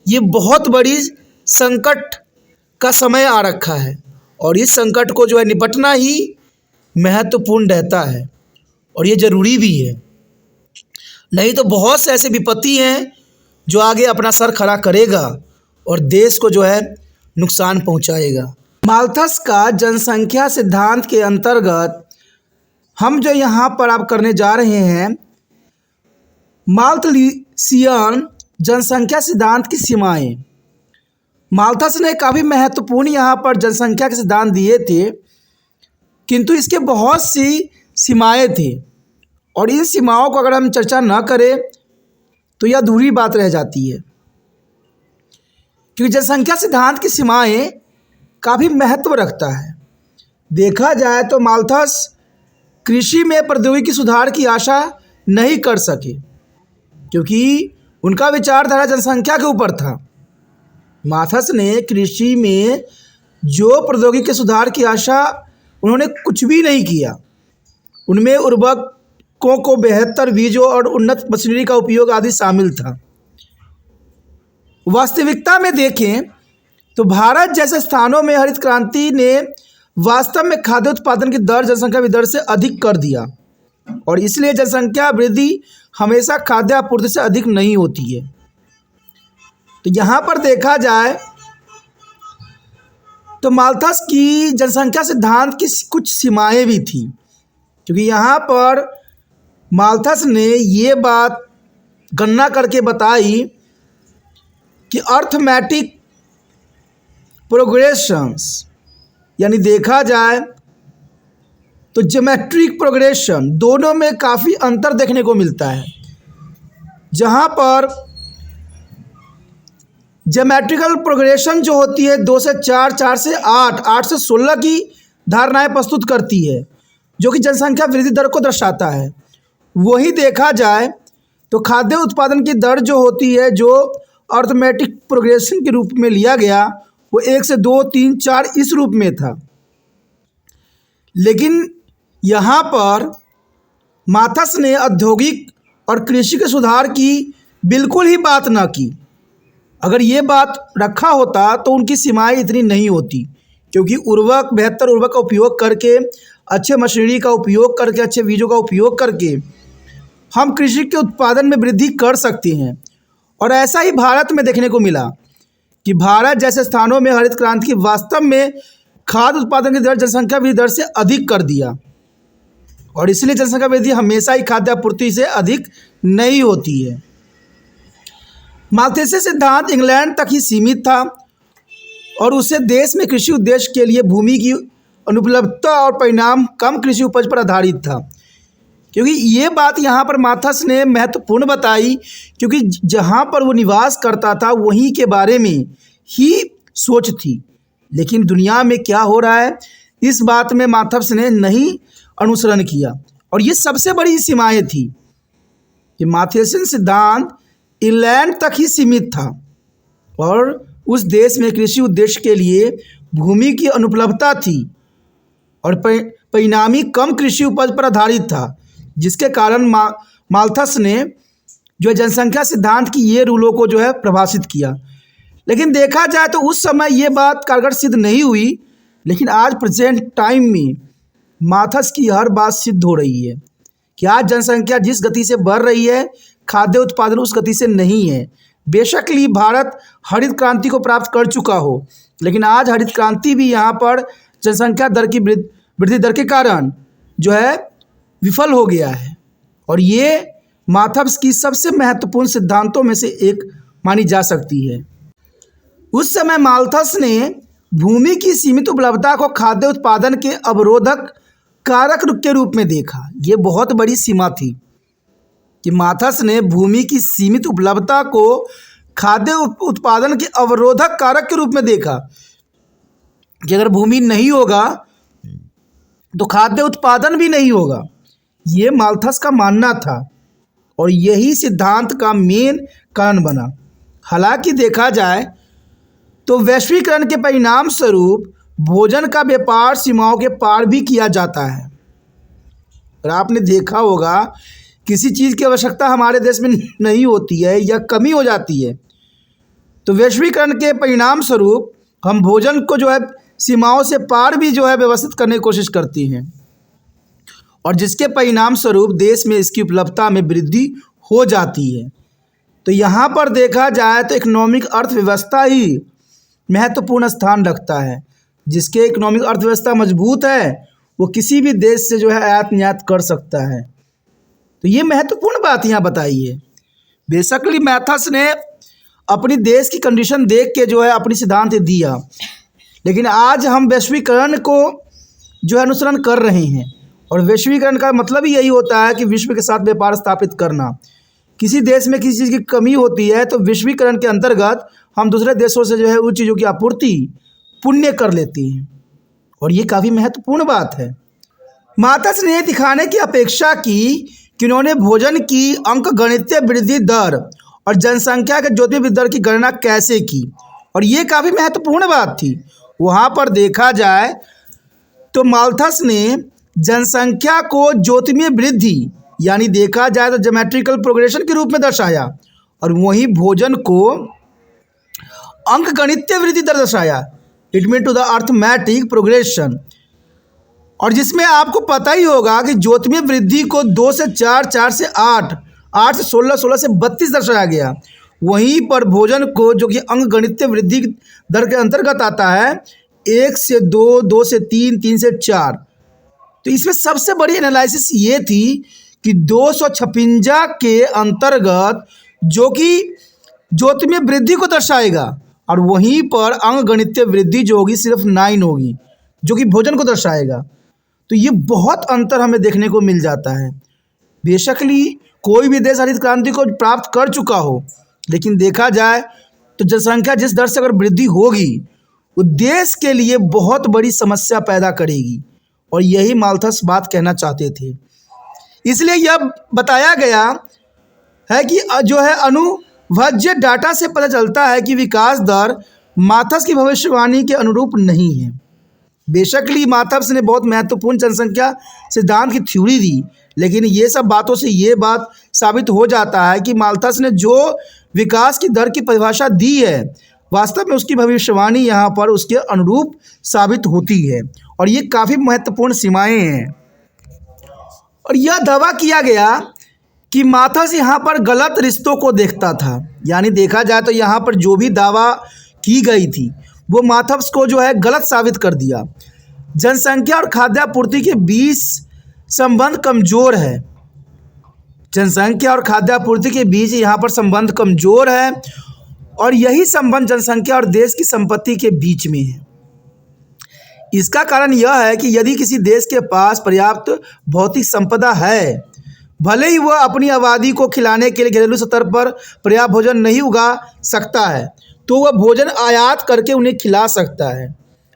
ये बहुत बड़ी संकट का समय आ रखा है और इस संकट को जो है निपटना ही महत्वपूर्ण रहता है और ये ज़रूरी भी है। नहीं तो बहुत से ऐसे विपत्ति हैं जो आगे अपना सर खड़ा करेगा और देश को जो है नुकसान पहुंचाएगा। माथस का जनसंख्या सिद्धांत के अंतर्गत हम जो यहाँ पर आप करने जा रहे हैं, माल्थसियन जनसंख्या सिद्धांत की सीमाएं। माथस ने काफ़ी महत्वपूर्ण यहाँ पर जनसंख्या के सिद्धांत दिए थे, किंतु इसके बहुत सी सीमाएं थी और इन सीमाओं को अगर हम चर्चा न करें तो यह अधूरी बात रह जाती है। क्योंकि जनसंख्या सिद्धांत की सीमाएं काफ़ी महत्व रखता है। देखा जाए तो माथस कृषि में प्रौद्योगिकी सुधार की आशा नहीं कर सके क्योंकि उनका विचारधारा जनसंख्या के ऊपर था। माथस ने कृषि में जो प्रौद्योगिकी सुधार की आशा उन्होंने कुछ भी नहीं किया। उनमें उर्वरकों को बेहतर बीजों और उन्नत मशीनरी का उपयोग आदि शामिल था। वास्तविकता में देखें तो भारत जैसे स्थानों में हरित क्रांति ने वास्तव में खाद्य उत्पादन की दर जनसंख्या की दर से अधिक कर दिया और इसलिए जनसंख्या वृद्धि हमेशा खाद्य आपूर्ति से अधिक नहीं होती है। तो यहाँ पर देखा जाए तो माथस की जनसंख्या सिद्धांत की कुछ सीमाएं भी थी, क्योंकि यहाँ पर माथस ने ये बात गणना करके बताई कि अर्थमेटिक प्रोग्रेशंस यानी देखा जाए तो ज्योमेट्रिक प्रोग्रेशन दोनों में काफ़ी अंतर देखने को मिलता है। जहाँ पर ज्योमेट्रिकल प्रोग्रेशन जो होती है 2 से 4, 4 से 8, 8 से 16 की धारणाएं प्रस्तुत करती है जो कि जनसंख्या वृद्धि दर को दर्शाता है। वही देखा जाए तो खाद्य उत्पादन की दर जो होती है जो अर्थमेटिक प्रोग्रेशन के रूप में लिया गया वो 1 से 2, 3, 4 इस रूप में था। लेकिन यहाँ पर माथस ने औद्योगिक और कृषि के सुधार की बिल्कुल ही बात ना की। अगर ये बात रखा होता तो उनकी सीमाएं इतनी नहीं होती, क्योंकि बेहतर उर्वरक का उपयोग करके अच्छे मशीनरी का उपयोग करके, अच्छे बीजों का उपयोग करके हम कृषि के उत्पादन में वृद्धि कर सकते हैं। और ऐसा ही भारत में देखने को मिला कि भारत जैसे स्थानों में हरित क्रांति की वास्तव में खाद्य उत्पादन की दर जनसंख्या वृद्धि दर से अधिक कर दिया। और इसलिए जनसंख्या वृद्धि हमेशा ही खाद्य आपूर्ति से अधिक नहीं होती है। माल्थेसी सिद्धांत इंग्लैंड तक ही सीमित था और उसे देश में कृषि उद्देश्य के लिए भूमि की अनुपलब्धता और परिणाम कम कृषि उपज पर आधारित था। क्योंकि ये बात यहाँ पर माल्थस ने महत्वपूर्ण बताई, क्योंकि जहाँ पर वो निवास करता था वहीं के बारे में ही सोच थी। लेकिन दुनिया में क्या हो रहा है इस बात में माल्थस ने नहीं अनुसरण किया। और ये सबसे बड़ी सीमाएं थी कि माल्थेसियन सिद्धांत इंग्लैंड तक ही सीमित था और उस देश में कृषि उद्देश्य के लिए भूमि की अनुपलब्धता थी और परिणामी कम कृषि उपज पर आधारित था, जिसके कारण माल्थस ने जो जनसंख्या सिद्धांत की ये रूलों को जो है प्रभावित किया। लेकिन देखा जाए तो उस समय ये बात कारगर सिद्ध नहीं हुई, लेकिन आज प्रेजेंट टाइम में माल्थस की हर बात सिद्ध हो रही है कि आज जनसंख्या जिस गति से बढ़ रही है, खाद्य उत्पादन उस गति से नहीं है। बेशक ही भारत हरित क्रांति को प्राप्त कर चुका हो, लेकिन आज हरित क्रांति भी यहाँ पर जनसंख्या दर की वृद्धि दर के कारण जो है विफल हो गया है। और ये माल्थस की सबसे महत्वपूर्ण सिद्धांतों में से एक मानी जा सकती है। उस समय माल्थस ने भूमि की सीमित उपलब्धता को खाद्य उत्पादन के अवरोधक कारक के रूप में देखा। ये बहुत बड़ी सीमा थी कि माल्थस ने भूमि की सीमित उपलब्धता को खाद्य उत्पादन के अवरोधक कारक के रूप में देखा कि अगर भूमि नहीं होगा तो खाद्य उत्पादन भी नहीं होगा। ये माल्थस का मानना था और यही सिद्धांत का मेन कारण बना। हालांकि देखा जाए तो वैश्वीकरण के परिणाम स्वरूप भोजन का व्यापार सीमाओं के पार भी किया जाता है। और आपने देखा होगा किसी चीज़ की आवश्यकता हमारे देश में नहीं होती है या कमी हो जाती है, तो वैश्वीकरण के परिणाम स्वरूप हम भोजन को जो है सीमाओं से पार भी जो है व्यवस्थित करने की कोशिश करती हैं और जिसके परिणाम स्वरूप देश में इसकी उपलब्धता में वृद्धि हो जाती है। तो यहाँ पर देखा जाए तो इकोनॉमिक अर्थव्यवस्था ही महत्वपूर्ण स्थान रखता है। जिसके इकोनॉमिक अर्थव्यवस्था मजबूत है वो किसी भी देश से जो है आयात निर्यात कर सकता है। तो ये महत्वपूर्ण बात यहाँ बताई है। बेसिकली माल्थस ने अपनी देश की कंडीशन देख के जो है अपनी सिद्धांत दिया, लेकिन आज हम वैश्वीकरण को जो है अनुसरण कर रहे हैं और वैश्वीकरण का मतलब ही यही होता है कि विश्व के साथ व्यापार स्थापित करना। किसी देश में किसी चीज़ की कमी होती है तो वैश्वीकरण के अंतर्गत हम दूसरे देशों से जो है उन चीज़ों की आपूर्ति पुण्य कर लेते हैं और ये काफ़ी महत्वपूर्ण बात है। माल्थस ने दिखाने की अपेक्षा की कि उन्होंने भोजन की अंकगणितीय वृद्धि दर और जनसंख्या के ज्योतिष वृद्धि दर की गणना कैसे की, और ये काफ़ी महत्वपूर्ण बात थी। वहाँ पर देखा जाए तो माल्थस ने जनसंख्या को ज्योतिषीय वृद्धि यानी देखा जाए तो ज्योमेट्रिकल प्रोग्रेशन के रूप में दर्शाया और वहीं भोजन को अंकगणितीय वृद्धि दर दर्शाया, it mean to the arithmetic progression. और जिसमें आपको पता ही होगा कि ज्योतिषीय वृद्धि को 2 से 4, 4 से 8, 8 से 16, 16 से 32 दर्शाया गया। वहीं पर भोजन को जो कि अंकगणितीय वृद्धि दर के अंतर्गत आता है 1 से 2, 2 से 3, 3 से 4। तो इसमें सबसे बड़ी एनालिसिस ये थी कि 256 के अंतर्गत जो कि ज्योतिषीय वृद्धि को दर्शाएगा और वहीं पर अंकगणितीय वृद्धि जो होगी सिर्फ 9 होगी जो कि भोजन को दर्शाएगा। तो ये बहुत अंतर हमें देखने को मिल जाता है। बेशकली कोई भी देश हरित क्रांति को प्राप्त कर चुका हो, लेकिन देखा जाए तो जनसंख्या जिस दर से अगर वृद्धि होगी वो देश के लिए बहुत बड़ी समस्या पैदा करेगी और यही माल्थस बात कहना चाहते थे। इसलिए यह बताया गया है कि जो है अनुभवजन्य डाटा से पता चलता है कि विकास दर माल्थस की भविष्यवाणी के अनुरूप नहीं है। बेशकली माल्थस ने बहुत महत्वपूर्ण जनसंख्या सिद्धांत की थ्योरी दी, लेकिन ये सब बातों से ये बात साबित हो जाता है कि माल्थस ने जो विकास की दर की परिभाषा दी है वास्तव में उसकी भविष्यवाणी यहाँ पर उसके अनुरूप साबित होती है और ये काफ़ी महत्वपूर्ण सीमाएं हैं। और यह दावा किया गया कि माथस यहाँ पर गलत रिश्तों को देखता था। यानी देखा जाए तो यहाँ पर जो भी दावा की गई थी वो माथस को जो है गलत साबित कर दिया। जनसंख्या और खाद्यापूर्ति के बीच संबंध कमज़ोर है। जनसंख्या और खाद्यापूर्ति के बीच यहाँ पर संबंध कमज़ोर है और यही संबंध जनसंख्या और देश की संपत्ति के बीच में है। इसका कारण यह है कि यदि किसी देश के पास पर्याप्त भौतिक संपदा है, भले ही वह अपनी आबादी को खिलाने के लिए घरेलू स्तर पर पर्याप्त भोजन नहीं उगा सकता है, तो वह भोजन आयात करके उन्हें खिला सकता है।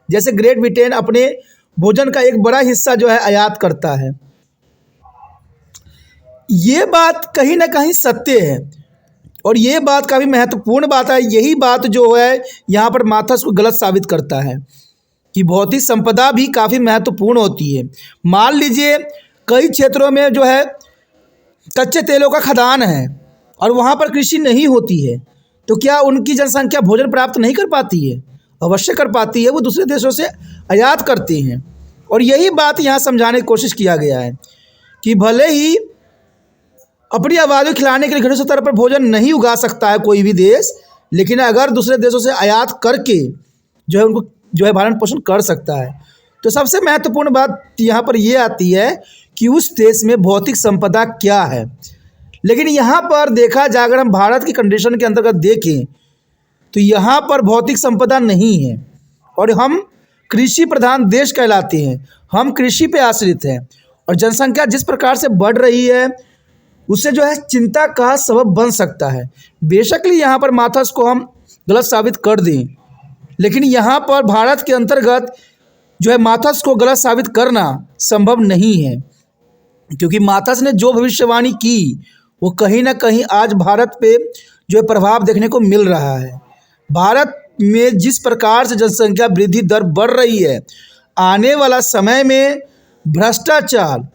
जैसे ग्रेट ब्रिटेन अपने भोजन का एक बड़ा हिस्सा जो है आयात करता है। ये बात कहीं ना कहीं सत्य है और ये बात काफ़ी महत्वपूर्ण बात है। यही बात जो है यहाँ पर माथस को गलत साबित करता है कि भौतिक संपदा भी काफ़ी महत्वपूर्ण होती है। मान लीजिए कई क्षेत्रों में जो है कच्चे तेलों का खदान है और वहाँ पर कृषि नहीं होती है, तो क्या उनकी जनसंख्या भोजन प्राप्त नहीं कर पाती है? अवश्य कर पाती है। वो दूसरे देशों से आयात करते हैं। और यही बात यहाँ समझाने की कोशिश किया गया है कि भले ही अपनी आबादी को खिलाने के लिए घरेलू स्तर पर भोजन नहीं उगा सकता है कोई भी देश, लेकिन अगर दूसरे देशों से आयात करके जो है उनको जो है भरण पोषण कर सकता है। तो सबसे महत्वपूर्ण बात यहाँ पर ये आती है कि उस देश में भौतिक संपदा क्या है। लेकिन यहाँ पर देखा जाए, अगर हम भारत की कंडीशन के अंतर्गत देखें तो यहाँ पर भौतिक संपदा नहीं है और हम कृषि प्रधान देश कहलाते हैं। हम कृषि पे आश्रित हैं और जनसंख्या जिस प्रकार से बढ़ रही है उससे जो है चिंता का सबब बन सकता है। बेशक यहाँ पर माथस को हम गलत साबित कर दें, लेकिन यहाँ पर भारत के अंतर्गत जो है माथस को गलत साबित करना संभव नहीं है, क्योंकि माथस ने जो भविष्यवाणी की वो कहीं ना कहीं आज भारत पे जो है प्रभाव देखने को मिल रहा है। भारत में जिस प्रकार से जनसंख्या वृद्धि दर बढ़ रही है, आने वाला समय में भ्रष्टाचार,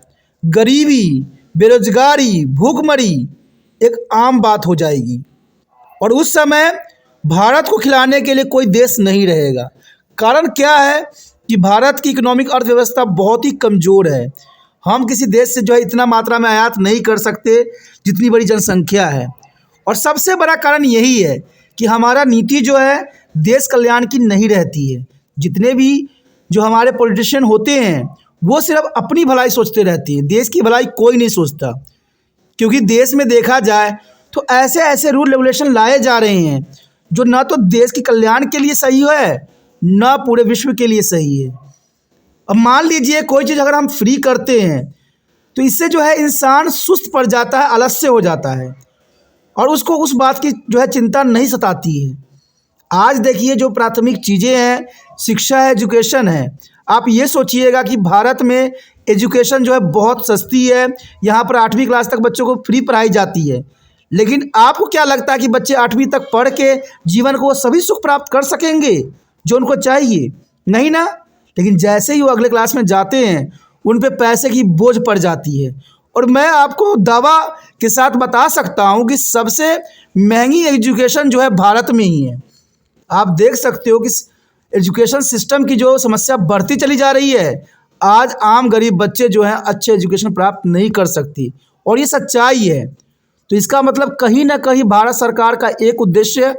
गरीबी, बेरोजगारी, भूखमरी एक आम बात हो जाएगी और उस समय भारत को खिलाने के लिए कोई देश नहीं रहेगा। कारण क्या है कि भारत की इकोनॉमिक अर्थव्यवस्था बहुत ही कमज़ोर है। हम किसी देश से जो है इतना मात्रा में आयात नहीं कर सकते जितनी बड़ी जनसंख्या है। और सबसे बड़ा कारण यही है कि हमारा नीति जो है देश कल्याण की नहीं रहती है। जितने भी जो हमारे पॉलिटिशियन होते हैं वो सिर्फ अपनी भलाई सोचते रहते हैं, देश की भलाई कोई नहीं सोचता। क्योंकि देश में देखा जाए तो ऐसे ऐसे रूल रेगुलेशन लाए जा रहे हैं जो न तो देश के कल्याण के लिए सही है न पूरे विश्व के लिए सही है। अब मान लीजिए कोई चीज़ अगर हम फ्री करते हैं तो इससे जो है इंसान सुस्त पड़ जाता है, आलस्य हो जाता है और उसको उस बात की जो है चिंता नहीं सताती है। आज देखिए जो प्राथमिक चीज़ें हैं, शिक्षा है, एजुकेशन है। आप ये सोचिएगा कि भारत में एजुकेशन जो है बहुत सस्ती है। यहाँ पर 8वीं क्लास तक बच्चों को फ्री पढ़ाई जाती है। लेकिन आपको क्या लगता है कि बच्चे 8वीं तक पढ़ के जीवन को सभी सुख प्राप्त कर सकेंगे जो उनको चाहिए? नहीं ना। लेकिन जैसे ही वो अगले क्लास में जाते हैं उन पे पैसे की बोझ पड़ जाती है। और मैं आपको दावा के साथ बता सकता हूँ कि सबसे महंगी एजुकेशन जो है भारत में ही है। आप देख सकते हो कि एजुकेशन सिस्टम की जो समस्या बढ़ती चली जा रही है। आज आम गरीब बच्चे जो हैं अच्छे एजुकेशन प्राप्त नहीं कर सकती और ये सच्चाई है। तो इसका मतलब कहीं ना कहीं भारत सरकार का एक उद्देश्य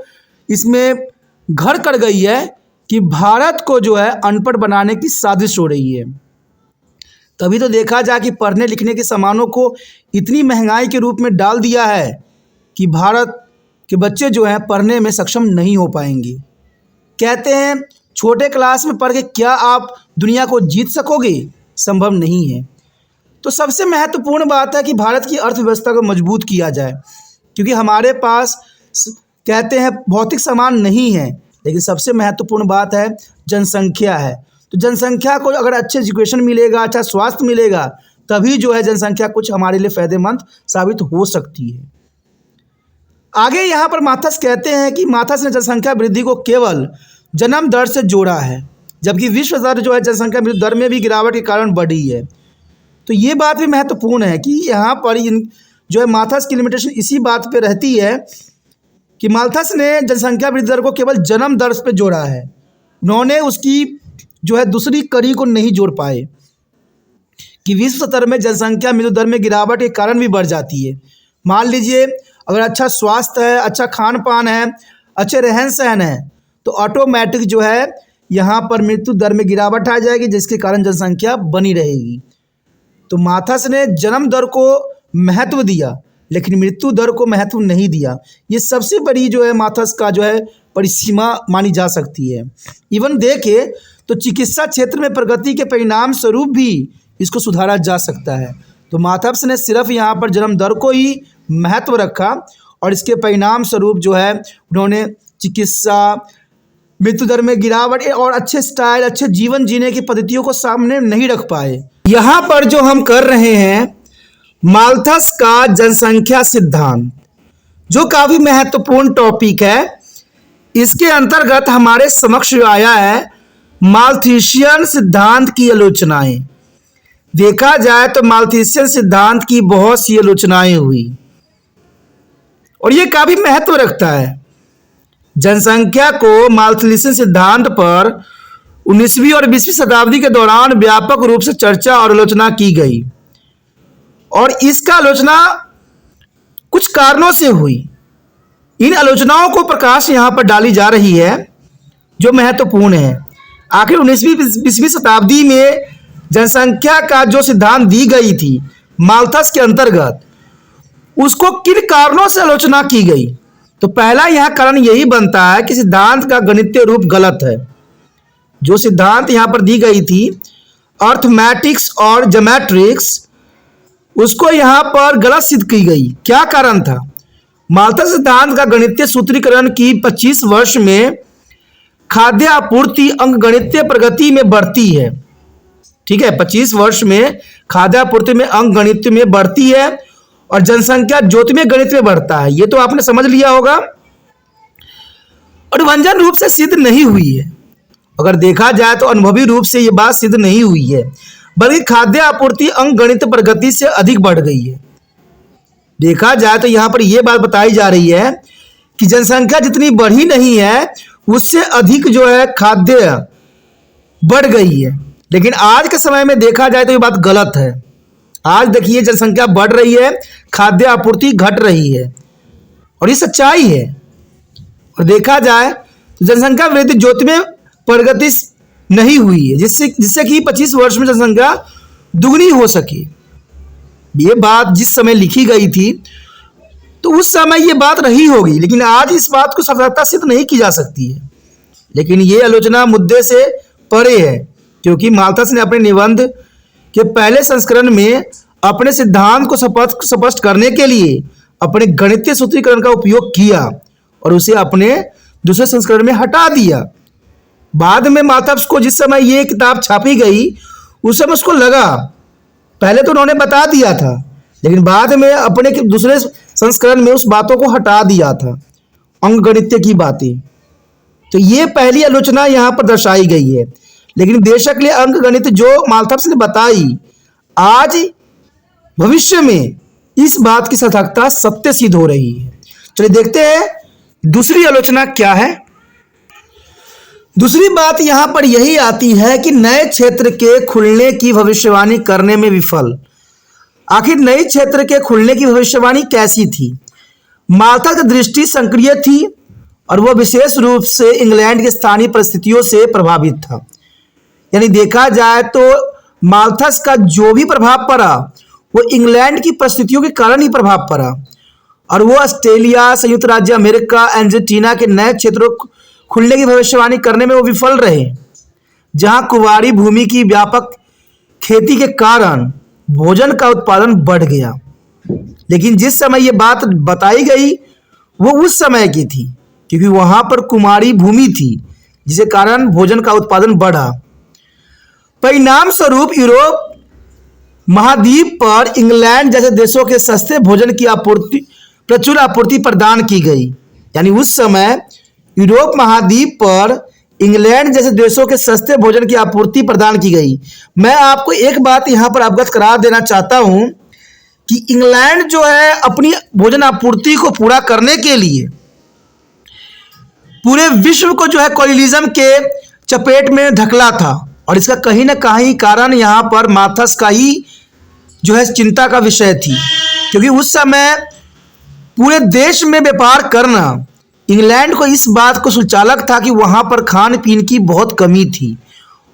इसमें घर कर गई है कि भारत को जो है अनपढ़ बनाने की साजिश हो रही है। तभी तो देखा जाए कि पढ़ने लिखने के सामानों को इतनी महंगाई के रूप में डाल दिया है कि भारत के बच्चे जो हैं पढ़ने में सक्षम नहीं हो पाएंगे। कहते हैं छोटे क्लास में पढ़ के क्या आप दुनिया को जीत सकोगे? संभव नहीं है। तो सबसे महत्वपूर्ण बात है कि भारत की अर्थव्यवस्था को मजबूत किया जाए, क्योंकि हमारे पास कहते हैं भौतिक सामान नहीं है, लेकिन सबसे महत्वपूर्ण बात है जनसंख्या है। तो जनसंख्या को अगर अच्छे एजुकेशन मिलेगा, अच्छा स्वास्थ्य मिलेगा, तभी जो है जनसंख्या कुछ हमारे लिए फ़ायदेमंद साबित हो सकती है। आगे यहाँ पर माथस कहते हैं कि माथस ने जनसंख्या वृद्धि को केवल जन्म दर से जोड़ा है, जबकि विश्व दर जो है जनसंख्या वृद्धि दर में भी गिरावट के कारण बढ़ी है। तो ये बात भी महत्वपूर्ण है कि यहाँ पर जो है माथस की लिमिटेशन इसी बात पे रहती है कि माथस ने जनसंख्या वृद्धि दर को केवल जन्म दर पे जोड़ा है। उन्होंने उसकी जो है दूसरी कड़ी को नहीं जोड़ पाए कि विश्व स्तर में जनसंख्या मृत्यु दर में गिरावट के कारण भी बढ़ जाती है। मान लीजिए अगर अच्छा स्वास्थ्य है, अच्छा खान पान है, अच्छे रहन सहन है, तो ऑटोमेटिक जो है यहाँ पर मृत्यु दर में गिरावट आ जाएगी, जिसके कारण जनसंख्या बनी रहेगी। तो माथस ने जन्म दर को महत्व दिया लेकिन मृत्यु दर को महत्व नहीं दिया। ये सबसे बड़ी जो है माथस का जो है परिसीमा मानी जा सकती है। इवन देखे तो चिकित्सा क्षेत्र में प्रगति के परिणाम स्वरूप भी इसको सुधारा जा सकता है। तो माथस ने सिर्फ यहाँ पर जन्म दर को ही महत्व रखा और इसके परिणाम स्वरूप जो है उन्होंने चिकित्सा, मृत्यु दर में गिरावट और अच्छे स्टाइल, अच्छे जीवन जीने की पद्धतियों को सामने नहीं रख पाए। यहाँ पर जो हम कर रहे हैं माल्थस का जनसंख्या सिद्धांत, जो काफी महत्वपूर्ण टॉपिक है, इसके अंतर्गत हमारे समक्ष आया है माल्थुसियन सिद्धांत की आलोचनाएं। देखा जाए तो माल्थुसियन सिद्धांत की बहुत सी आलोचनाएं हुई और ये काफी महत्व रखता है। जनसंख्या को माल्थुसियन सिद्धांत पर 19वीं और 20वीं शताब्दी के दौरान व्यापक रूप से चर्चा और आलोचना की गई और इसका आलोचना कुछ कारणों से हुई। इन आलोचनाओं को प्रकाश यहाँ पर डाली जा रही है जो महत्वपूर्ण है। आखिर 19वीं 20वीं शताब्दी में जनसंख्या का जो सिद्धांत दी गई थी माल्थस के अंतर्गत, उसको किन कारणों से आलोचना की गई। तो पहला यहाँ कारण यही बनता है कि सिद्धांत का गणितीय रूप गलत है। जो सिद्धांत यहाँ पर दी गई थी अर्थमैटिक्स और ज्योमेट्रिक्स, उसको यहाँ पर गलत सिद्ध की गई। क्या कारण था? माल्थस सिद्धांत का गणितीय सूत्रीकरण की 25 वर्ष में खाद्य आपूर्ति अंकगणितीय प्रगति में बढ़ती है। ठीक है, 25 वर्ष में खाद्य आपूर्ति में अंकगणित में बढ़ती है और जनसंख्या ज्योतिर्मय गणित में बढ़ता है। ये तो आपने समझ लिया होगा। और वंजन रूप से सिद्ध नहीं हुई है। अगर देखा जाए तो अनुभवी रूप से ये बात सिद्ध नहीं हुई है, बल्कि खाद्य आपूर्ति अंकगणित प्रगति से अधिक बढ़ गई है। देखा जाए तो यहाँ पर यह बात बताई जा रही है कि जनसंख्या जितनी बढ़ी नहीं है उससे अधिक जो है खाद्य बढ़ गई है। लेकिन आज के समय में देखा जाए तो ये बात गलत है। आज देखिए जनसंख्या बढ़ रही है, खाद्य आपूर्ति घट रही है और ये सच्चाई है। और देखा जाए तो जनसंख्या वृद्धि ज्योतिर्मय प्रगति नहीं हुई है, जिससे कि 25 वर्ष में जनसंख्या दुगनी हो सके। ये बात जिस समय लिखी गई थी तो उस समय ये बात रही होगी, लेकिन आज इस बात को सफलता सिद्ध नहीं की जा सकती है। लेकिन ये आलोचना मुद्दे से परे है, क्योंकि माल्थस ने अपने निबंध के पहले संस्करण में अपने सिद्धांत को स्पष्ट करने के लिए अपने गणितीय सूत्रीकरण का उपयोग किया और उसे अपने दूसरे संस्करण में हटा दिया। बाद में माल्थस को जिस समय ये किताब छापी गई उस समय उसको लगा, पहले तो उन्होंने बता दिया था लेकिन बाद में अपने दूसरे संस्करण में उस बातों को हटा दिया था, अंकगणितीय की बातें। तो ये पहली आलोचना यहाँ पर दर्शाई गई है। लेकिन बेशक लिए अंकगणित जो माल्थस ने बताई, आज भविष्य में इस बात की सार्थकता सत्य सिद्ध हो रही है। चलिए देखते हैं दूसरी आलोचना क्या है। दूसरी बात यहाँ पर यही आती है कि नए क्षेत्र के खुलने की भविष्यवाणी करने में विफल। आखिर नए क्षेत्र के खुलने की भविष्यवाणी कैसी थी? माल्थस की दृष्टि संक्रिय थी और वह विशेष रूप से इंग्लैंड की स्थानीय परिस्थितियों से प्रभावित था। यानी देखा जाए तो माल्थस का जो भी प्रभाव पड़ा वो इंग्लैंड की परिस्थितियों के कारण ही प्रभाव पड़ा और वो ऑस्ट्रेलिया, संयुक्त राज्य अमेरिका, अर्जेंटीना के नए क्षेत्रों खुलने की भविष्यवाणी करने में वो विफल रहे, जहां कुंवारी भूमि की व्यापक खेती के कारण भोजन का उत्पादन बढ़ गया। लेकिन जिस समय ये बात बताई गई वो उस समय की थी, क्योंकि वहां पर कुंवारी भूमि थी जिसके कारण भोजन का उत्पादन बढ़ा। परिणाम स्वरूप यूरोप महाद्वीप पर इंग्लैंड जैसे देशों के सस्ते भोजन की प्रचुर आपूर्ति प्रदान की गई। यानी उस समय यूरोप महाद्वीप पर इंग्लैंड जैसे देशों के सस्ते भोजन की आपूर्ति प्रदान की गई। मैं आपको एक बात यहाँ पर अवगत करा देना चाहता हूँ कि इंग्लैंड जो है अपनी भोजन आपूर्ति को पूरा करने के लिए पूरे विश्व को जो है कॉलोनियलिज्म के चपेट में धकेला था। और इसका कहीं ना कहीं कारण यहाँ पर माथस का ही जो है चिंता का विषय थी, क्योंकि उस समय पूरे देश में व्यापार करना इंग्लैंड को इस बात को सुचालक था कि वहाँ पर खान पीन की बहुत कमी थी,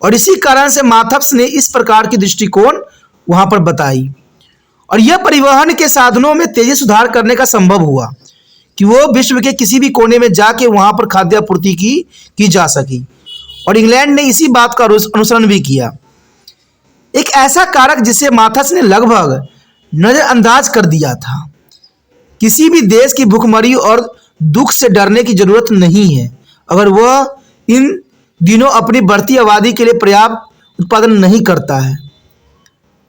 और इसी कारण से माथप्स ने इस प्रकार की दृष्टिकोण वहाँ पर बताई। और यह परिवहन के साधनों में तेजी सुधार करने का संभव हुआ कि वो विश्व के किसी भी कोने में जाके वहाँ पर खाद्य आपूर्ति की जा सकी, और इंग्लैंड ने इसी बात का अनुसरण भी किया। एक ऐसा कारक जिसे माथस ने लगभग नज़रअंदाज कर दिया था। किसी भी देश की भूखमरी और दुख से डरने की जरूरत नहीं है अगर वह इन दिनों अपनी बढ़ती आबादी के लिए पर्याप्त उत्पादन नहीं करता है।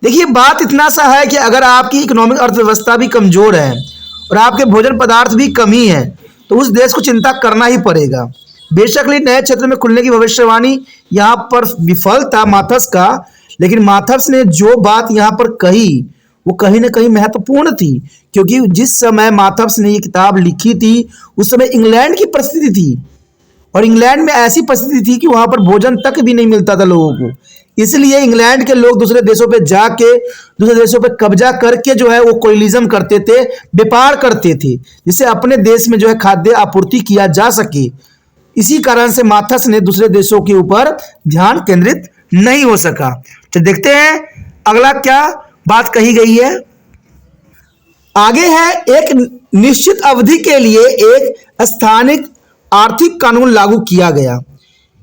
देखिए, बात इतना सा है कि अगर आपकी इकोनॉमिक अर्थव्यवस्था भी कमज़ोर है और आपके भोजन पदार्थ भी कमी है तो उस देश को चिंता करना ही पड़ेगा। बेशक नए क्षेत्र में खुलने की भविष्यवाणी यहाँ पर विफल था माथस का, लेकिन माथस ने जो बात यहाँ पर कही वो कहीं ना कहीं महत्वपूर्ण थी, क्योंकि जिस समय माथस ने ये किताब लिखी थी उस समय इंग्लैंड की परिस्थिति थी, और इंग्लैंड में ऐसी परिस्थिति थी कि वहाँ पर भोजन तक भी नहीं मिलता था लोगों को। इसलिए इंग्लैंड के लोग दूसरे देशों पे जाके दूसरे देशों पे कब्जा करके जो है वो कोलिज्म करते थे, व्यापार करते थे, जिससे अपने देश में जो है खाद्य आपूर्ति किया जा सके। इसी कारण से माथस ने दूसरे देशों के ऊपर ध्यान केंद्रित नहीं हो सका। तो देखते हैं अगला क्या बात कही गई है। आगे है, एक निश्चित अवधि के लिए एक स्थानिक आर्थिक कानून लागू किया गया।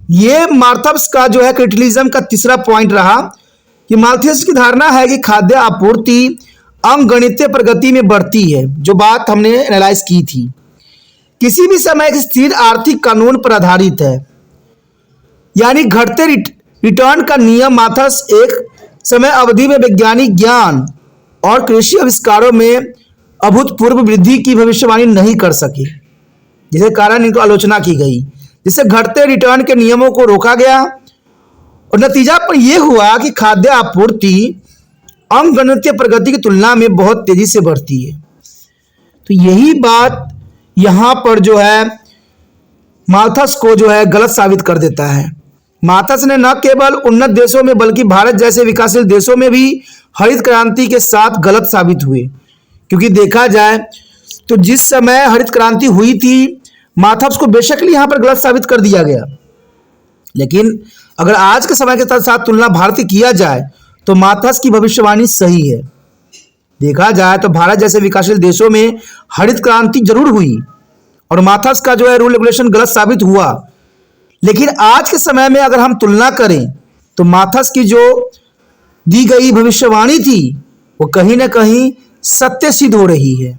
ये माथस का जो है क्रिटिलिज्म का तीसरा पॉइंट रहा कि माथस की धारणा है कि खाद्य आपूर्ति अंकगणितीय प्रगति में बढ़ती है, जो बात हमने एनालाइज की थी। किसी भी समय एक स्थिर आर्थिक कानून पर आधारित है, यानी घटते रिटर्न का नियम। माथस एक समय अवधि में वैज्ञानिक ज्ञान और कृषि आविष्कारों में अभूतपूर्व वृद्धि की भविष्यवाणी नहीं कर सके, जिसके कारण इनको आलोचना की गई, जिससे घटते रिटर्न के नियमों को रोका गया, और नतीजा पर यह हुआ कि खाद्य आपूर्ति अंकगणितीय प्रगति की तुलना में बहुत तेजी से बढ़ती है। तो यही बात यहाँ पर जो है माथस को जो है गलत साबित कर देता है। माथस ने न केवल उन्नत देशों में बल्कि भारत जैसे विकासशील देशों में भी हरित क्रांति के साथ गलत साबित हुए, क्योंकि देखा जाए तो जिस समय हरित क्रांति हुई थी माथस को बेशक यहाँ पर गलत साबित कर दिया गया, लेकिन अगर आज के समय के साथ तुलना भारत की किया जाए तो माथस की भविष्यवाणी सही है। देखा जाए तो भारत जैसे विकासशील देशों में हरित क्रांति जरूर हुई और माथस का जो है रूल रेगुलेशन गलत साबित हुआ, लेकिन आज के समय में अगर हम तुलना करें तो माथस की जो दी गई भविष्यवाणी थी वो कहीं ना कहीं सत्य सिद्ध हो रही है।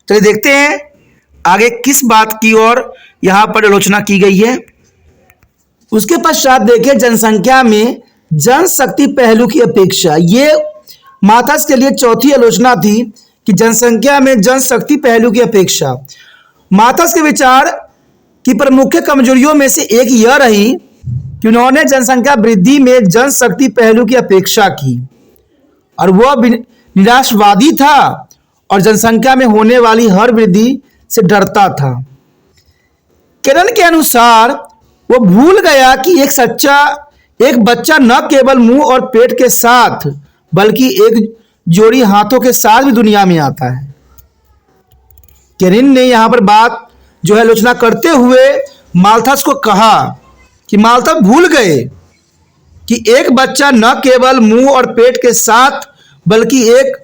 चलिए देखते हैं आगे किस बात की ओर यहाँ पर आलोचना की गई है। उसके पश्चात देखिए, जनसंख्या में जनशक्ति पहलू की अपेक्षा। ये माथस के लिए चौथी आलोचना थी कि जनसंख्या में जनशक्ति पहलू की अपेक्षा। माथस के विचार की प्रमुख कमजोरियों में से एक यह रही कि उन्होंने जनसंख्या वृद्धि में जनशक्ति पहलू की अपेक्षा की, और वह निराशवादी था और जनसंख्या में होने वाली हर वृद्धि से डरता था। केरन के अनुसार वो भूल गया कि एक बच्चा न केवल मुंह और पेट के साथ बल्कि एक जोड़ी हाथों के साथ भी दुनिया में आता है। केरिन ने यहाँ पर बात जो है आलोचना करते हुए माथस को कहा कि माथस भूल गए कि एक बच्चा न केवल मुंह और पेट के साथ बल्कि एक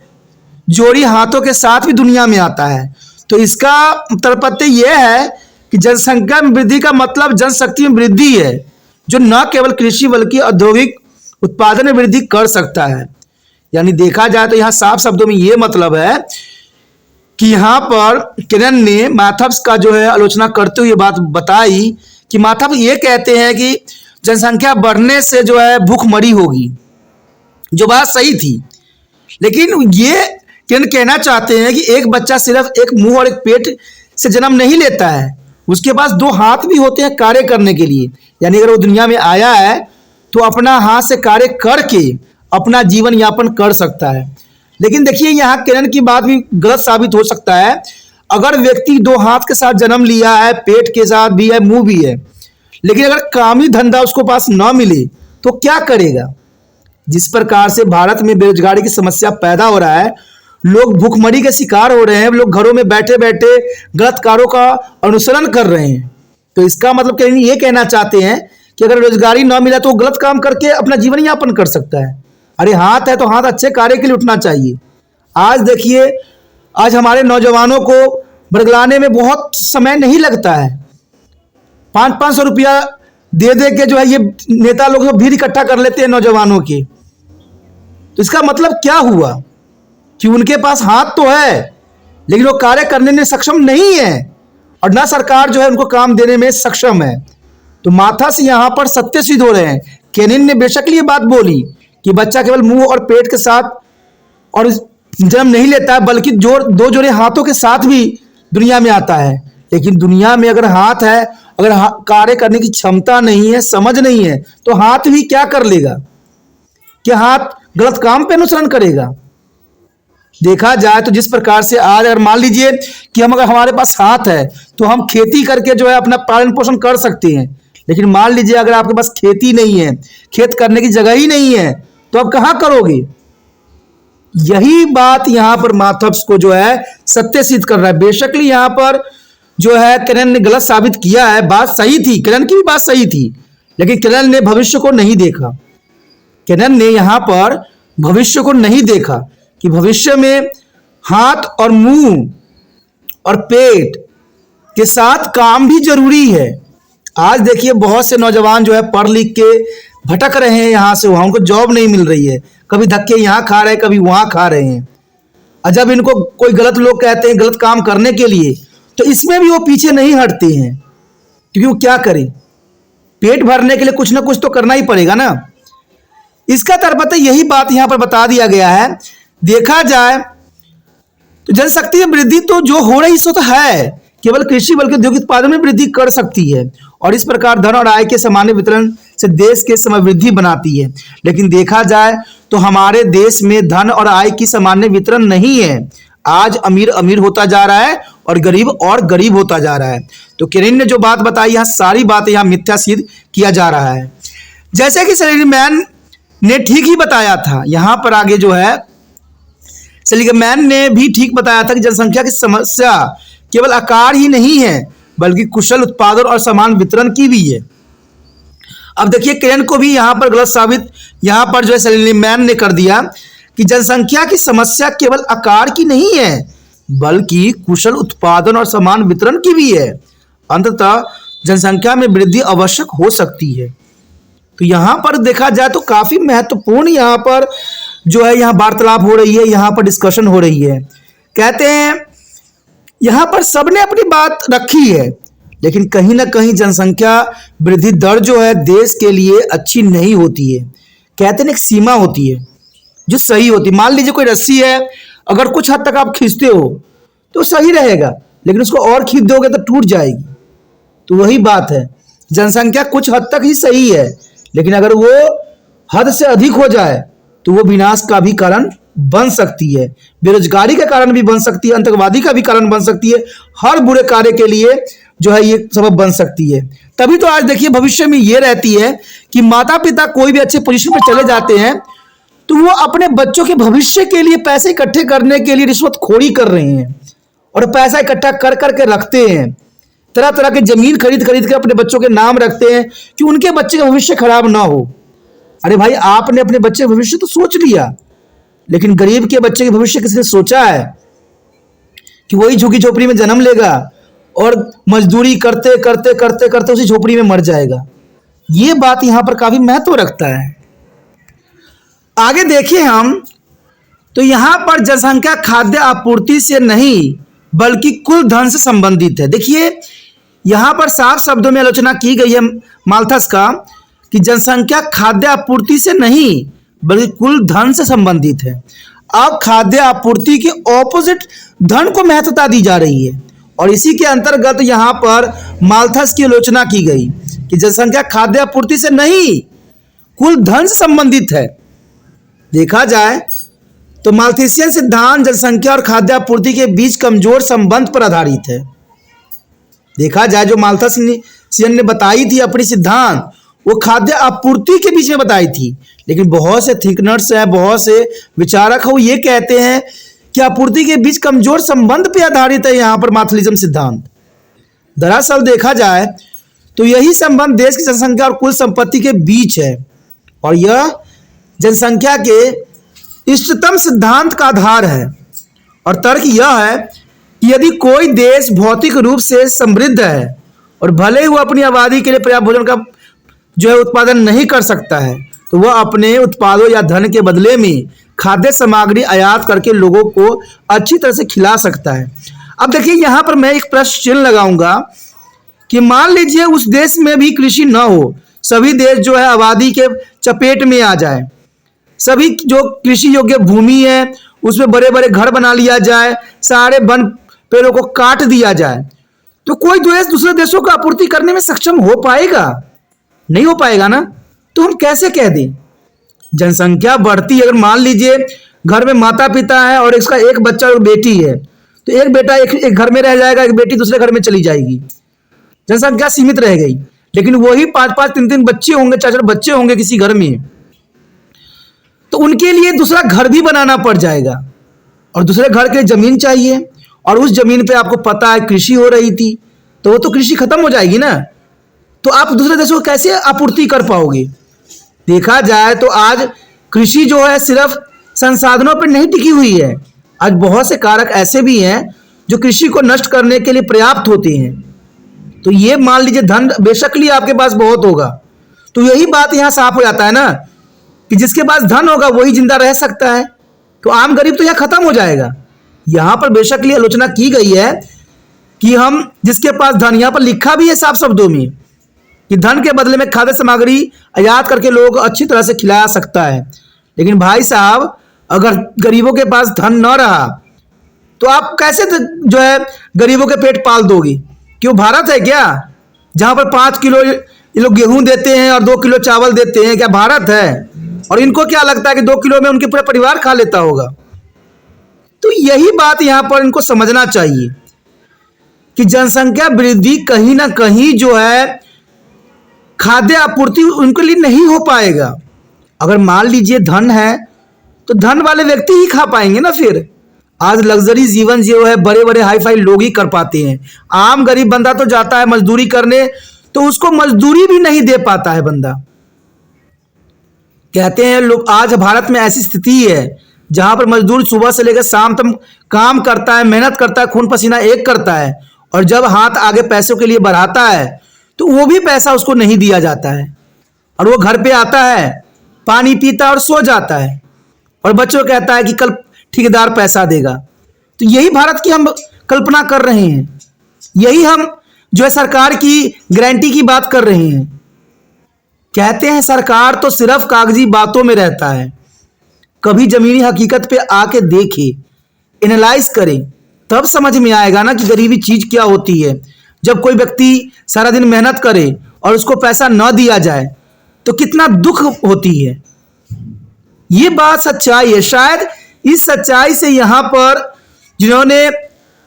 जोड़ी हाथों के साथ भी दुनिया में आता है। तो इसका तात्पर्य यह है कि जनसंख्या में वृद्धि का मतलब जनशक्ति में वृद्धि है, जो न केवल कृषि बल्कि औद्योगिक उत्पादन में वृद्धि कर सकता है। यानी देखा जाए तो यहाँ साफ शब्दों में ये मतलब है कि यहाँ पर केरन ने माथस का जो है आलोचना करते हुए बात बताई कि माथस ये कहते हैं कि जनसंख्या बढ़ने से जो है भूखमरी होगी, जो बात सही थी, लेकिन ये केरन कहना चाहते हैं कि एक बच्चा सिर्फ एक मुंह और एक पेट से जन्म नहीं लेता है, उसके पास दो हाथ भी होते हैं कार्य करने के लिए। यानी अगर वो दुनिया में आया है तो अपना हाथ से कार्य करके अपना जीवन यापन कर सकता है। लेकिन देखिए यहाँ केरन की बात भी गलत साबित हो सकता है। अगर व्यक्ति दो हाथ के साथ जन्म लिया है, पेट के साथ भी है, मुंह भी है, लेकिन अगर कामी धंधा उसको पास ना मिले तो क्या करेगा? जिस प्रकार से भारत में बेरोजगारी की समस्या पैदा हो रहा है, लोग भूखमरी के शिकार हो रहे हैं, लोग घरों में बैठे बैठे गलत कार्यों का अनुसरण कर रहे हैं। तो इसका मतलब कहीं ये कहना चाहते हैं कि अगर रोजगारी ना मिला तो वो गलत काम करके अपना जीवन यापन कर सकता है। अरे हाथ है तो हाथ अच्छे कार्य के लिए उठना चाहिए। आज देखिए, आज हमारे नौजवानों को बरगलाने में बहुत समय नहीं लगता है। 500-500 रुपया दे दे के जो है ये नेता लोग भीड़ इकट्ठा कर लेते हैं नौजवानों के। तो इसका मतलब क्या हुआ कि उनके पास हाथ तो है लेकिन वो कार्य करने में सक्षम नहीं है, और ना सरकार जो है उनको काम देने में सक्षम है। तो माथास यहाँ पर सत्य सिद्ध हो रहे हैं। केनिन ने बेशक ये बात बोली कि बच्चा केवल मुंह और पेट के साथ और जन्म नहीं लेता है, बल्कि दो जोड़े हाथों के साथ भी दुनिया में आता है। लेकिन दुनिया में अगर हाथ है, अगर कार्य करने की क्षमता नहीं है, समझ नहीं है, तो हाथ भी क्या कर लेगा? क्या हाथ गलत काम पे अनुसरण करेगा? देखा जाए तो जिस प्रकार से आज अगर मान लीजिए कि हम अगर हमारे पास हाथ है तो हम खेती करके जो है अपना पालन पोषण कर सकते हैं। लेकिन मान लीजिए अगर आपके पास खेती नहीं है, खेत करने की जगह ही नहीं है, तो आप कहाँ करोगे? यही बात यहाँ पर माथव्स को जो है सत्य सिद्ध कर रहा है। बेशक यहाँ पर जो है किरण ने गलत साबित किया है, बात सही थी, किरण की भी बात सही थी, लेकिन किरण ने भविष्य को नहीं देखा। किरण ने यहाँ पर भविष्य को नहीं देखा कि भविष्य में हाथ और मुंह और पेट के साथ काम भी जरूरी है। आज देखिए बहुत से नौजवान जो है पढ़ लिख के भटक रहे हैं यहाँ से वहाँ, उनको जॉब नहीं मिल रही है, कभी धक्के यहाँ खा रहे हैं, कभी वहाँ खा रहे हैं। और जब इनको कोई गलत लोग कहते हैं गलत काम करने के लिए, तो इसमें भी वो पीछे नहीं हटते हैं, क्योंकि वो क्या करें, पेट भरने के लिए कुछ ना कुछ तो करना ही पड़ेगा ना। इसका तात्पर्य यही बात यहाँ पर बता दिया गया है। देखा जाए तो जनशक्ति में वृद्धि तो जो हो रही सो तो है, केवल कृषि बल्कि औद्योगिक उत्पादन में वृद्धि कर सकती है, और इस प्रकार धन और आय के सामान्य वितरण से देश के समृद्धि बनाती है। लेकिन देखा जाए तो हमारे देश में धन और आय की सामान्य वितरण नहीं है। आज अमीर अमीर होता जा रहा है और गरीब होता जा रहा है। तो किरण ने जो बात बताई, यहाँ सारी बातें यहाँ मिथ्या सिद्ध किया जा रहा है। जैसे कि सेलिगमैन ने ठीक ही बताया था, यहाँ पर आगे जो है सेलिगमैन ने भी ठीक बताया था कि जनसंख्या की समस्या केवल आकार ही नहीं है बल्कि कुशल उत्पादन और समान वितरण की भी है। अब देखिए किरण को भी यहाँ पर गलत साबित यहाँ पर जो है सेलिगमैन ने कर दिया कि जनसंख्या की समस्या केवल आकार की नहीं है बल्कि कुशल उत्पादन और समान वितरण की भी है। अंततः जनसंख्या में वृद्धि आवश्यक हो सकती है। तो यहाँ पर देखा जाए तो काफी महत्वपूर्ण यहाँ पर जो है यहाँ वार्तालाप हो रही है, यहाँ पर डिस्कशन हो रही है। कहते हैं यहाँ पर सबने अपनी बात रखी है, लेकिन कहीं ना कहीं जनसंख्या वृद्धि दर जो है देश के लिए अच्छी नहीं होती है। कहते हैं एक सीमा होती है जो सही होती है। मान लीजिए कोई रस्सी है, अगर कुछ हद तक आप खींचते हो तो सही रहेगा, लेकिन उसको और खींच दोगे तो टूट जाएगी। तो वही बात है, जनसंख्या कुछ हद तक ही सही है, लेकिन अगर वो हद से अधिक हो जाए तो वो विनाश का भी कारण बन सकती है, बेरोजगारी का कारण भी बन सकती है, आतंकवादी का भी कारण बन सकती है, हर बुरे कार्य के लिए जो है ये सबब बन सकती है। तभी तो आज देखिए भविष्य में ये रहती है कि माता पिता कोई भी अच्छे पोजीशन पर चले जाते हैं तो वो अपने बच्चों के भविष्य के लिए पैसे इकट्ठे करने के लिए रिश्वतखोरी कर रहे हैं और पैसा इकट्ठा कर करके रखते हैं। तरह तरह के जमीन खरीद खरीद के अपने बच्चों के नाम रखते हैं कि उनके बच्चे का भविष्य खराब ना हो। अरे भाई, आपने अपने बच्चे का भविष्य तो सोच लिया, लेकिन गरीब के बच्चे के भविष्य किसने सोचा है कि वही झुग्गी झोपड़ी में जन्म लेगा और मजदूरी करते करते करते करते उसी झोपड़ी में मर जाएगा। ये बात यहां पर काफी महत्व रखता है। आगे देखिए हम तो यहां पर जनसंख्या खाद्य आपूर्ति से नहीं बल्कि कुल धन से संबंधित है। देखिए यहां पर साफ शब्दों में आलोचना की गई है माल्थस का कि जनसंख्या खाद्य आपूर्ति से नहीं बल्कि कुल धन से संबंधित है। अब खाद्य आपूर्ति के ऑपोजिट धन को महत्वता दी जा रही है, और इसी के अंतर्गत यहां पर माल्थस की आलोचना की गई कि जनसंख्या खाद्य आपूर्ति से नहीं कुल धन से संबंधित है। देखा जाए तो माल्थसियन सिद्धांत जनसंख्या और खाद्य आपूर्ति के बीच कमजोर संबंध पर आधारित है। देखा जाए जो माल्थसियन ने बताई थी अपनी सिद्धांत, वो खाद्य आपूर्ति के बीच में बताई थी। लेकिन बहुत से थिंकनर्स हैं, बहुत से विचारक हैं, वो ये कहते हैं कि आपूर्ति के बीच कमजोर संबंध पे आधारित है यहाँ पर मार्क्सिज्म सिद्धांत। दरअसल देखा जाए तो यही संबंध देश की जनसंख्या और कुल संपत्ति के बीच है, और यह जनसंख्या के इष्टतम सिद्धांत का आधार है। और तर्क यह है कि यदि कोई देश भौतिक रूप से समृद्ध है और भले ही वो अपनी आबादी के लिए पर्याप्त भोजन का जो है उत्पादन नहीं कर सकता है, तो वह अपने उत्पादों या धन के बदले में खाद्य सामग्री आयात करके लोगों को अच्छी तरह से खिला सकता है। अब देखिए यहाँ पर मैं एक प्रश्न चिन्ह लगाऊंगा कि मान लीजिए उस देश में भी कृषि न हो, सभी देश जो है आबादी के चपेट में आ जाए, सभी जो कृषि योग्य भूमि है उसमें बड़े बड़े घर बना लिया जाए, सारे वन पेड़ों को काट दिया जाए, तो कोई देश दूसरे देशों को आपूर्ति करने में सक्षम हो पाएगा? नहीं हो पाएगा ना। तो हम कैसे कह दें जनसंख्या बढ़ती है, अगर मान लीजिए घर में माता पिता है और इसका एक बच्चा और बेटी है, तो एक बेटा एक घर में रह जाएगा, एक बेटी दूसरे घर में चली जाएगी, जनसंख्या सीमित रह गई। लेकिन वही 5-5, 3-3 बच्चे होंगे, 4-4 बच्चे होंगे किसी घर में, तो उनके लिए दूसरा घर भी बनाना पड़ जाएगा, और दूसरे घर के लिए जमीन चाहिए, और उस जमीन पे आपको पता है कृषि हो रही थी, तो वो तो कृषि खत्म हो जाएगी ना। तो आप दूसरे देशों को कैसे आपूर्ति कर पाओगे? देखा जाए तो आज कृषि जो है सिर्फ संसाधनों पर नहीं टिकी हुई है, आज बहुत से कारक ऐसे भी हैं जो कृषि को नष्ट करने के लिए पर्याप्त होते हैं। तो ये मान लीजिए धन बेशकली आपके पास बहुत होगा, तो यही बात यहाँ साफ हो जाता है ना कि जिसके पास धन होगा वही जिंदा रह सकता है, तो आम गरीब तो यहाँ खत्म हो जाएगा। यहाँ पर बेशकली आलोचना की गई है कि हम जिसके पास धन, यहाँ पर लिखा भी है साफ शब्दों में कि धन के बदले में खाद्य सामग्री आयात करके लोगों को अच्छी तरह से खिला सकता है। लेकिन भाई साहब, अगर गरीबों के पास धन न रहा तो आप कैसे जो है गरीबों के पेट पाल दोगे? क्यों भारत है क्या जहां पर 5 किलो ये लोग गेहूं देते हैं और 2 किलो चावल देते हैं? क्या भारत है? और इनको क्या लगता है कि 2 किलो में उनके पूरा परिवार खा लेता होगा? तो यही बात यहां पर इनको समझना चाहिए कि जनसंख्या वृद्धि कहीं ना कहीं जो है खाद्य आपूर्ति उनके लिए नहीं हो पाएगा। अगर मान लीजिए धन है तो धन वाले व्यक्ति ही खा पाएंगे ना। फिर आज लग्जरी जीवन जो है बड़े बड़े हाई फाई लोग ही कर पाते हैं, आम गरीब बंदा तो जाता है मजदूरी करने, तो उसको मजदूरी भी नहीं दे पाता है बंदा। कहते हैं लोग आज भारत में ऐसी स्थिति है जहां पर मजदूर सुबह से लेकर शाम तक काम करता है, मेहनत करता है, खून पसीना एक करता है, और जब हाथ आगे पैसों के लिए बढ़ाता है तो वो भी पैसा उसको नहीं दिया जाता है, और वो घर पे आता है, पानी पीता और सो जाता है, और बच्चों को कहता है कि कल ठेकेदार पैसा देगा। तो यही भारत की हम कल्पना कर रहे हैं, यही हम जो है सरकार की गारंटी की बात कर रहे हैं। कहते हैं सरकार तो सिर्फ कागजी बातों में रहता है, कभी जमीनी हकीकत पे आके देखे, एनालाइज करे, तब समझ में आएगा ना कि गरीबी चीज क्या होती है। जब कोई व्यक्ति सारा दिन मेहनत करे और उसको पैसा न दिया जाए तो कितना दुख होती है। ये बात सच्चाई है। शायद इस सच्चाई से यहाँ पर जिन्होंने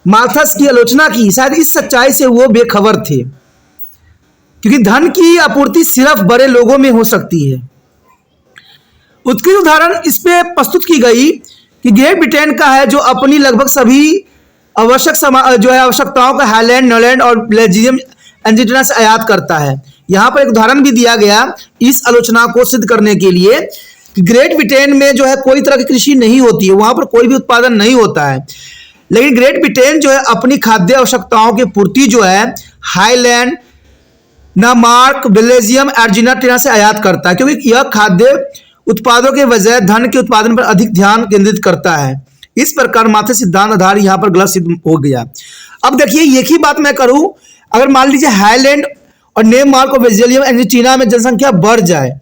माल्थस की आलोचना की, शायद इस सच्चाई से वो बेखबर थे, क्योंकि धन की आपूर्ति सिर्फ बड़े लोगों में हो सकती है। उत्कृष्ट उदाहरण इस पे प्रस्तुत की गई कि ग्रेट ब्रिटेन का है, जो अपनी लगभग सभी आवश्यक जो है आवश्यकताओं का हाईलैंड, नॉलैंड और बेल्जियम अर्जेंटीना से आयात करता है। यहाँ पर एक उदाहरण भी दिया गया इस आलोचना को सिद्ध करने के लिए कि ग्रेट ब्रिटेन में जो है कोई तरह की कृषि नहीं होती है, वहां पर कोई भी उत्पादन नहीं होता है, लेकिन ग्रेट ब्रिटेन जो है अपनी खाद्य आवश्यकताओं की पूर्ति जो है हाईलैंड, डेनमार्क, बेल्जियम, अर्जेंटीना से आयात करता है, क्योंकि यह खाद्य उत्पादों के बजाय धन के उत्पादन पर अधिक ध्यान केंद्रित करता है। इस प्रकार माथे सिद्धांत आधार यहाँ पर गलत सिद्ध हो गया। अब देखिए एक ही बात मैं करूं, अगर मान लीजिए हाईलैंड और डेनमार्क और बेल्जियम अर्जेंटीना में जनसंख्या बढ़ जाए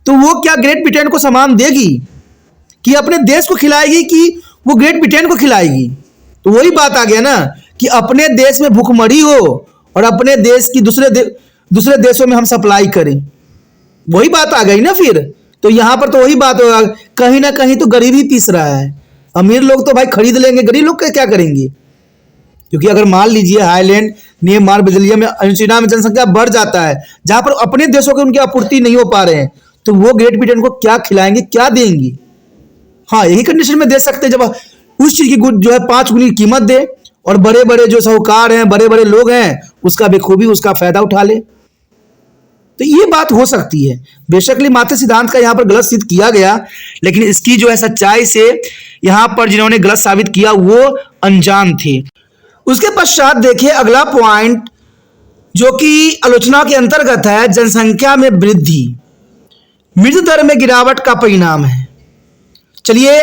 तो वो क्या ग्रेट ब्रिटेन को सामान देगी कि अपने देश को खिलाएगी कि वो ग्रेट ब्रिटेन को खिलाएगी? तो वही बात आ गया ना कि अपने देश में भूखमरी हो और अपने देश की दूसरे देशों में हम सप्लाई करें, वही बात आ गई ना फिर। तो यहाँ पर तो वही बात होगा, कहीं ना कहीं तो गरीब ही पीस रहा है। अमीर लोग तो भाई खरीद लेंगे, गरीब लोग क्या करेंगे? क्योंकि अगर मान लीजिए हाईलैंड, म्यांमार, ब्राजीलिया में, अर्जेंटीना में जनसंख्या बढ़ जाता है, जहां पर अपने देशों के उनकी आपूर्ति नहीं हो पा रहे हैं, तो वो ग्रेट ब्रिटेन को क्या खिलाएंगे, क्या देंगी? हाँ, यही कंडीशन में दे सकते हैं जब उस चीज की जो है 5 गुनी कीमत दे और बड़े बड़े जो साहूकार हैं, बड़े बड़े लोग हैं, उसका बेखूबी उसका फायदा उठा ले। तो ये बात हो सकती है। बेशकली मात्र सिद्धांत का यहाँ पर गलत सिद्ध किया गया, लेकिन इसकी जो है सच्चाई से यहाँ पर जिन्होंने गलत साबित किया वो अनजान थे। उसके पश्चात देखिए अगला पॉइंट जो कि आलोचना के अंतर्गत है, जनसंख्या में वृद्धि मृत्यु दर में गिरावट का परिणाम है। चलिए,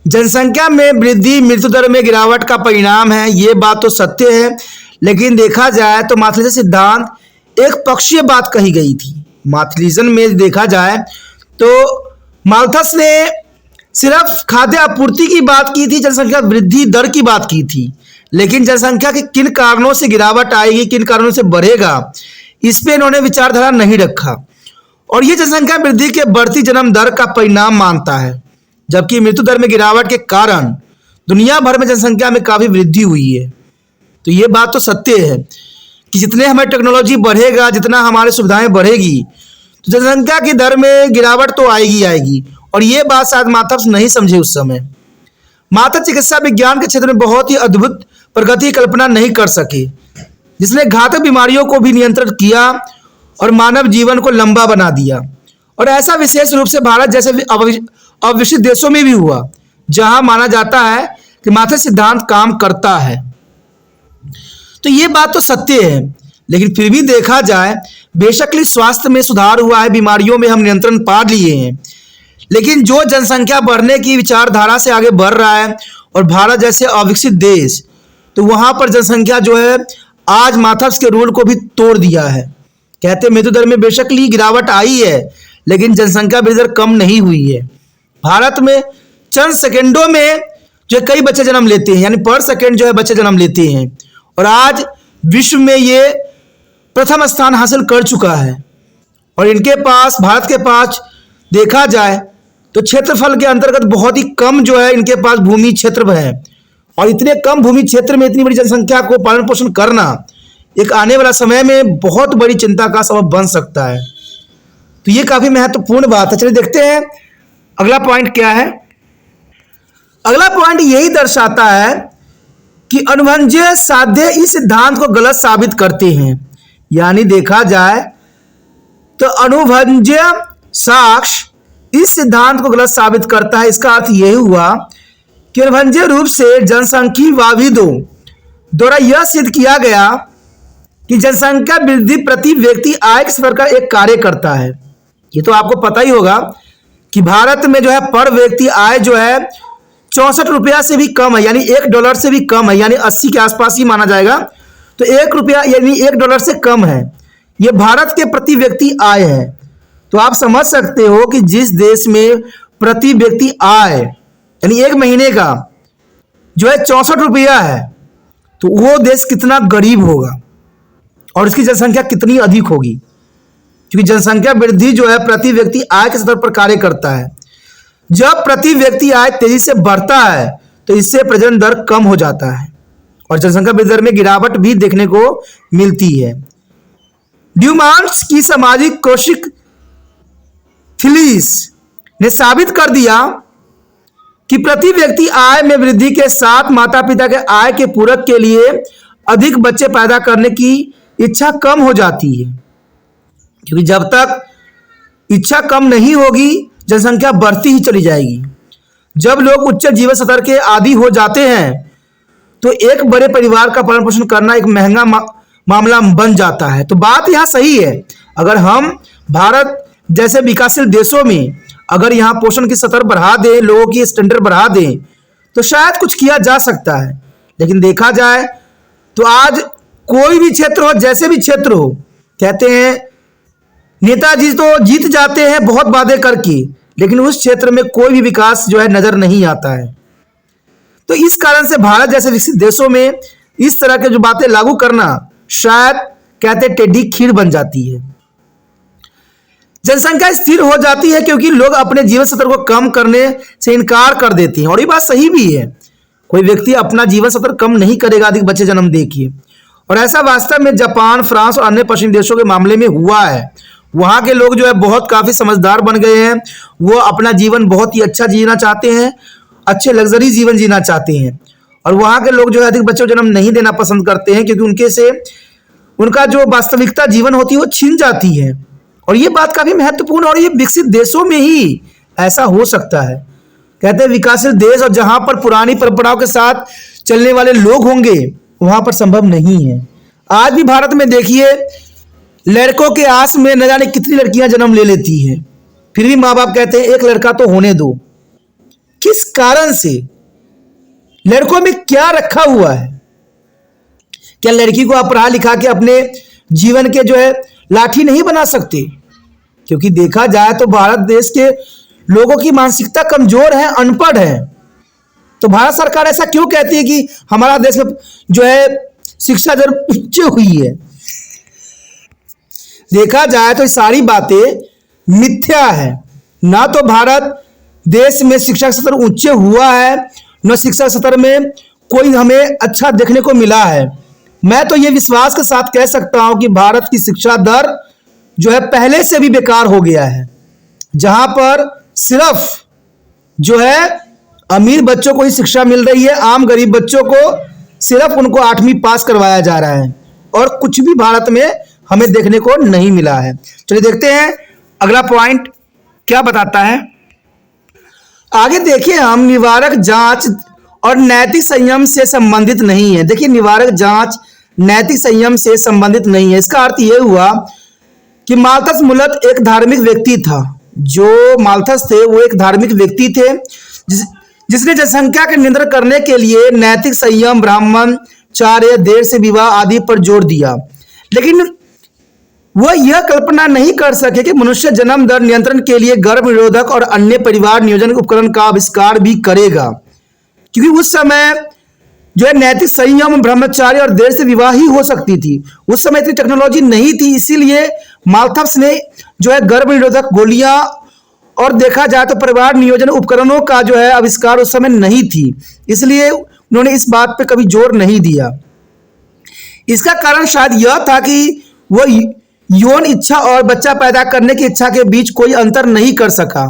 जनसंख्या में वृद्धि मृत्यु दर में गिरावट का परिणाम है, ये बात तो सत्य है, लेकिन देखा जाए तो मार्शल सिद्धांत एक पक्षीय बात कही गई थी। मार्शलिज्म में देखा जाए तो माल्थस ने सिर्फ खाद्य आपूर्ति की बात की थी, जनसंख्या वृद्धि दर की बात की थी, लेकिन जनसंख्या के किन कारणों से गिरावट आएगी, किन कारणों से बढ़ेगा, इस पे इन्होंने विचारधारा नहीं रखा। और ये जनसंख्या वृद्धि के बढ़ती जन्म दर का परिणाम मानता है, जबकि मृत्यु दर में गिरावट के कारण दुनिया भर में जनसंख्या में काफी वृद्धि हुई है। तो ये बात तो सत्य है कि जितने हमारी टेक्नोलॉजी बढ़ेगा, जितना हमारी सुविधाएं बढ़ेगी, तो जनसंख्या की दर में गिरावट तो आएगी आएगी। और ये बात शायद माथर्स नहीं समझे उस समय। माथर्स चिकित्सा विज्ञान के क्षेत्र में बहुत ही अद्भुत प्रगति की कल्पना नहीं कर सके, जिसने घातक बीमारियों को भी नियंत्रित किया और मानव जीवन को लंबा बना दिया। और ऐसा विशेष रूप से भारत जैसे अविकसित देशों में भी हुआ, जहां माना जाता है कि माथर्स सिद्धांत काम करता है। तो ये बात तो सत्य है, लेकिन फिर भी देखा जाए बेशकली स्वास्थ्य में सुधार हुआ है, बीमारियों में हम नियंत्रण पा लिए हैं, लेकिन जो जनसंख्या बढ़ने की विचारधारा से आगे बढ़ रहा है और भारत जैसे अविकसित देश, तो वहां पर जनसंख्या जो है आज माथर्स के रूल को भी तोड़ दिया है। कहते मृत्यु दर में बेशकली गिरावट आई है, लेकिन जनसंख्या वृद्धि दर कम नहीं हुई है। भारत में चंद सेकेंडों में जो कई बच्चे जन्म लेते हैं, यानी पर सेकेंड जो है बच्चे जन्म लेते हैं, और आज विश्व में ये प्रथम स्थान हासिल कर चुका है। और इनके पास, भारत के पास देखा जाए तो क्षेत्रफल के अंतर्गत बहुत ही कम जो है इनके पास भूमि क्षेत्र है, और इतने कम भूमि क्षेत्र में इतनी बड़ी जनसंख्या को पालन पोषण करना एक आने वाला समय में बहुत बड़ी चिंता का सबब बन सकता है। तो ये काफी महत्वपूर्ण बात है। चलिए देखते हैं अगला पॉइंट क्या है। अगला पॉइंट यही दर्शाता है कि अनुभवजन्य साध्य इस सिद्धांत को गलत साबित करते हैं। यानी देखा जाए तो अनुभवजन्य साक्ष्य इस सिद्धांत को गलत साबित करता है। इसका अर्थ यही हुआ कि अनुभवजन्य रूप से जनसांख्यिकीवादियों द्वारा यह सिद्ध किया गया कि जनसंख्या वृद्धि प्रति व्यक्ति आय के स्तर का एक कार्य करता है। ये तो आपको पता ही होगा कि भारत में जो है पर व्यक्ति आय जो है 64 रुपया से भी कम है, यानी $1 से भी कम है, यानी 80 के आसपास ही माना जाएगा। तो 1 रुपया यानी $1 से कम है, ये भारत के प्रति व्यक्ति आय है। तो आप समझ सकते हो कि जिस देश में प्रति व्यक्ति आय यानी एक महीने का जो है 64 रुपया है, तो वो देश कितना गरीब होगा और इसकी जनसंख्या कितनी अधिक होगी, क्योंकि जनसंख्या वृद्धि जो है प्रति व्यक्ति आय के स्तर पर कार्य करता है। जब प्रति व्यक्ति आय तेजी से बढ़ता है तो इससे प्रजनन दर कम हो जाता है और जनसंख्या वृद्धि दर में गिरावट भी देखने को मिलती है। ड्यूमांट्स की सामाजिक कोशिक थिलीस ने साबित कर दिया कि प्रति व्यक्ति आय में वृद्धि के साथ माता पिता के आय के पूरक के लिए अधिक बच्चे पैदा करने की इच्छा कम हो जाती है, क्योंकि जब तक इच्छा कम नहीं होगी जनसंख्या बढ़ती ही चली जाएगी। जब लोग उच्च जीवन स्तर के आदी हो जाते हैं तो एक बड़े परिवार का पालन पोषण करना एक महंगा मामला बन जाता है। तो बात यहाँ सही है, अगर हम भारत जैसे विकासशील देशों में अगर यहाँ पोषण की स्तर बढ़ा दें, लोगों की स्टैंडर्ड बढ़ा दें, तो शायद कुछ किया जा सकता है। लेकिन देखा जाए तो आज कोई भी क्षेत्र हो, जैसे भी क्षेत्र हो, कहते हैं नेताजी तो जीत जाते हैं बहुत वादे करके, लेकिन उस क्षेत्र में कोई भी विकास जो है नजर नहीं आता है। तो इस कारण से भारत जैसे विकसित देशों में इस तरह के जो बातें लागू करना शायद कहते टेढ़ी खीर बन जाती है। जनसंख्या स्थिर हो जाती है क्योंकि लोग अपने जीवन स्तर को कम करने से इनकार कर देते हैं, और ये बात सही भी है। कोई व्यक्ति अपना जीवन स्तर कम नहीं करेगा अधिक बच्चे जन्म देखिए। और ऐसा वास्तव में जापान, फ्रांस और अन्य पश्चिमी देशों के मामले में हुआ है। वहाँ के लोग जो है बहुत काफ़ी समझदार बन गए हैं। वो अपना जीवन बहुत ही अच्छा जीना चाहते हैं, अच्छे लग्जरी जीवन जीना चाहते हैं। और वहाँ के लोग जो है अधिक बच्चों को जन्म नहीं देना पसंद करते हैं, क्योंकि उनके से उनका जो वास्तविकता जीवन होती है वो छिन जाती है। और ये बात काफ़ी महत्वपूर्ण है, और ये विकसित देशों में ही ऐसा हो सकता है। कहते हैं विकासशील देश और जहाँ पर पुरानी परंपराओं के साथ चलने वाले लोग होंगे वहाँ पर संभव नहीं है। आज भी भारत में देखिए, लड़कों के आस में न जाने कितनी लड़कियां जन्म ले लेती हैं, फिर भी माँ बाप कहते हैं एक लड़का तो होने दो। किस कारण से? लड़कों में क्या रखा हुआ है? क्या लड़की को आप पढ़ा लिखा के अपने जीवन के जो है लाठी नहीं बना सकते? क्योंकि देखा जाए तो भारत देश के लोगों की मानसिकता कमजोर है, अनपढ़ है। तो भारत सरकार ऐसा क्यों कहती है कि हमारा देश में जो है शिक्षा दर उच्च हुई है? देखा जाए तो ये सारी बातें मिथ्या है। ना तो भारत देश में शिक्षा स्तर उच्च हुआ है, न शिक्षा स्तर में कोई हमें अच्छा देखने को मिला है। मैं तो ये विश्वास के साथ कह सकता हूं कि भारत की शिक्षा दर जो है पहले से भी बेकार हो गया है, जहां पर सिर्फ जो है अमीर बच्चों को ही शिक्षा मिल रही है, आम गरीब बच्चों को सिर्फ उनको 8वीं पास करवाया जा रहा है, और कुछ भी भारत में हमें देखने को नहीं मिला है। चलिए देखते हैं अगला पॉइंट क्या बताता है। आगे देखिए हम, निवारक जांच और नैतिक संयम से संबंधित नहीं है। देखिए निवारक जांच नैतिक संयम से संबंधित नहीं है। इसका अर्थ यह हुआ कि माल्थस मूलतः एक धार्मिक व्यक्ति था। जो माल्थस थे वो एक धार्मिक व्यक्ति थे जिसने जनसंख्या के नियंत्रण करने के लिए नैतिक संयम, ब्राह्मणचार्य, देर से विवाह आदि पर जोर दिया। लेकिन वह यह कल्पना नहीं कर सके कि मनुष्य जन्म दर नियंत्रण के लिए गर्भ निरोधक और अन्य परिवार नियोजन उपकरण का आविष्कार भी करेगा, क्योंकि उस समय जो है नैतिक संयम, ब्रह्मचार्य और देर से विवाह ही हो सकती थी। उस समय इतनी टेक्नोलॉजी नहीं थी, इसीलिए माल्थस ने जो है गर्भ निरोधक गोलियां और देखा जाए तो परिवार नियोजन उपकरणों का जो है आविष्कार उस समय नहीं थी, इसलिए उन्होंने इस बात पे कभी जोर नहीं दिया। इसका कारण शायद यह था कि वह यौन इच्छा और बच्चा पैदा करने की इच्छा के बीच कोई अंतर नहीं कर सका।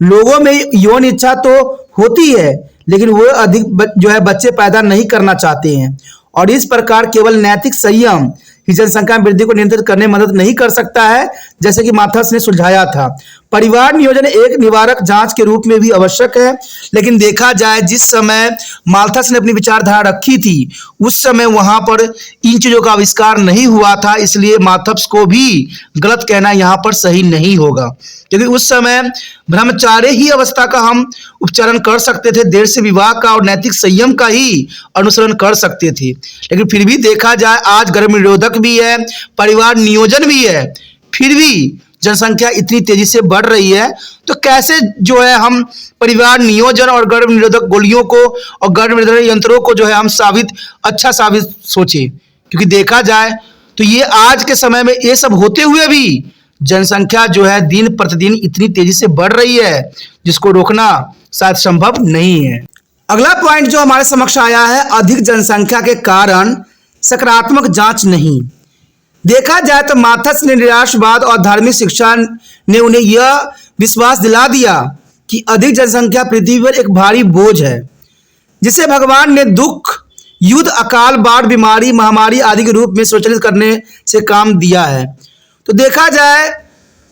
लोगों में यौन इच्छा तो होती है, लेकिन वो अधिक जो है बच्चे पैदा नहीं करना चाहते हैं, और इस प्रकार केवल नैतिक संयम ही जनसंख्या वृद्धि को नियंत्रित करने में मदद नहीं कर सकता है, जैसे कि माल्थस ने सुझाया था। परिवार नियोजन एक निवारक जांच के रूप में भी आवश्यक है, लेकिन देखा जाए जिस समय माल्थस ने अपनी विचारधारा रखी थी उस समय वहां पर इन चीजों का आविष्कार नहीं हुआ था, इसलिए माल्थस को भी गलत कहना यहाँ पर सही नहीं होगा, क्योंकि उस समय ब्रह्मचार्य ही अवस्था का हम उपचारण कर सकते थे, देर से विवाह का और नैतिक संयम का ही अनुसरण कर सकते थे। लेकिन फिर भी देखा जाए आज गर्भ निरोधक भी है, परिवार नियोजन भी है, फिर भी जनसंख्या इतनी तेजी से बढ़ रही है, तो कैसे जो है हम परिवार नियोजन और गर्भ निरोधक गोलियों को और गर्भ निरोधक यंत्रों को जो है हम अच्छा साबित सोचे, क्योंकि देखा जाए तो ये आज के समय में ये सब होते हुए भी जनसंख्या जो है दिन प्रतिदिन इतनी तेजी से बढ़ रही है, जिसको रोकना शायद संभव नहीं है। अगला पॉइंट जो हमारे समक्ष आया है, अधिक जनसंख्या के कारण सकारात्मक जांच नहीं। देखा जाए तो माल्थस ने निराशवाद और धार्मिक शिक्षा ने उन्हें यह विश्वास दिला दिया कि अधिक जनसंख्या पृथ्वी पर एक भारी बोझ है, जिसे भगवान ने दुख, युद्ध, अकाल, बाढ़, बीमारी, महामारी आदि के रूप में स्वचालित करने से काम दिया है। तो देखा जाए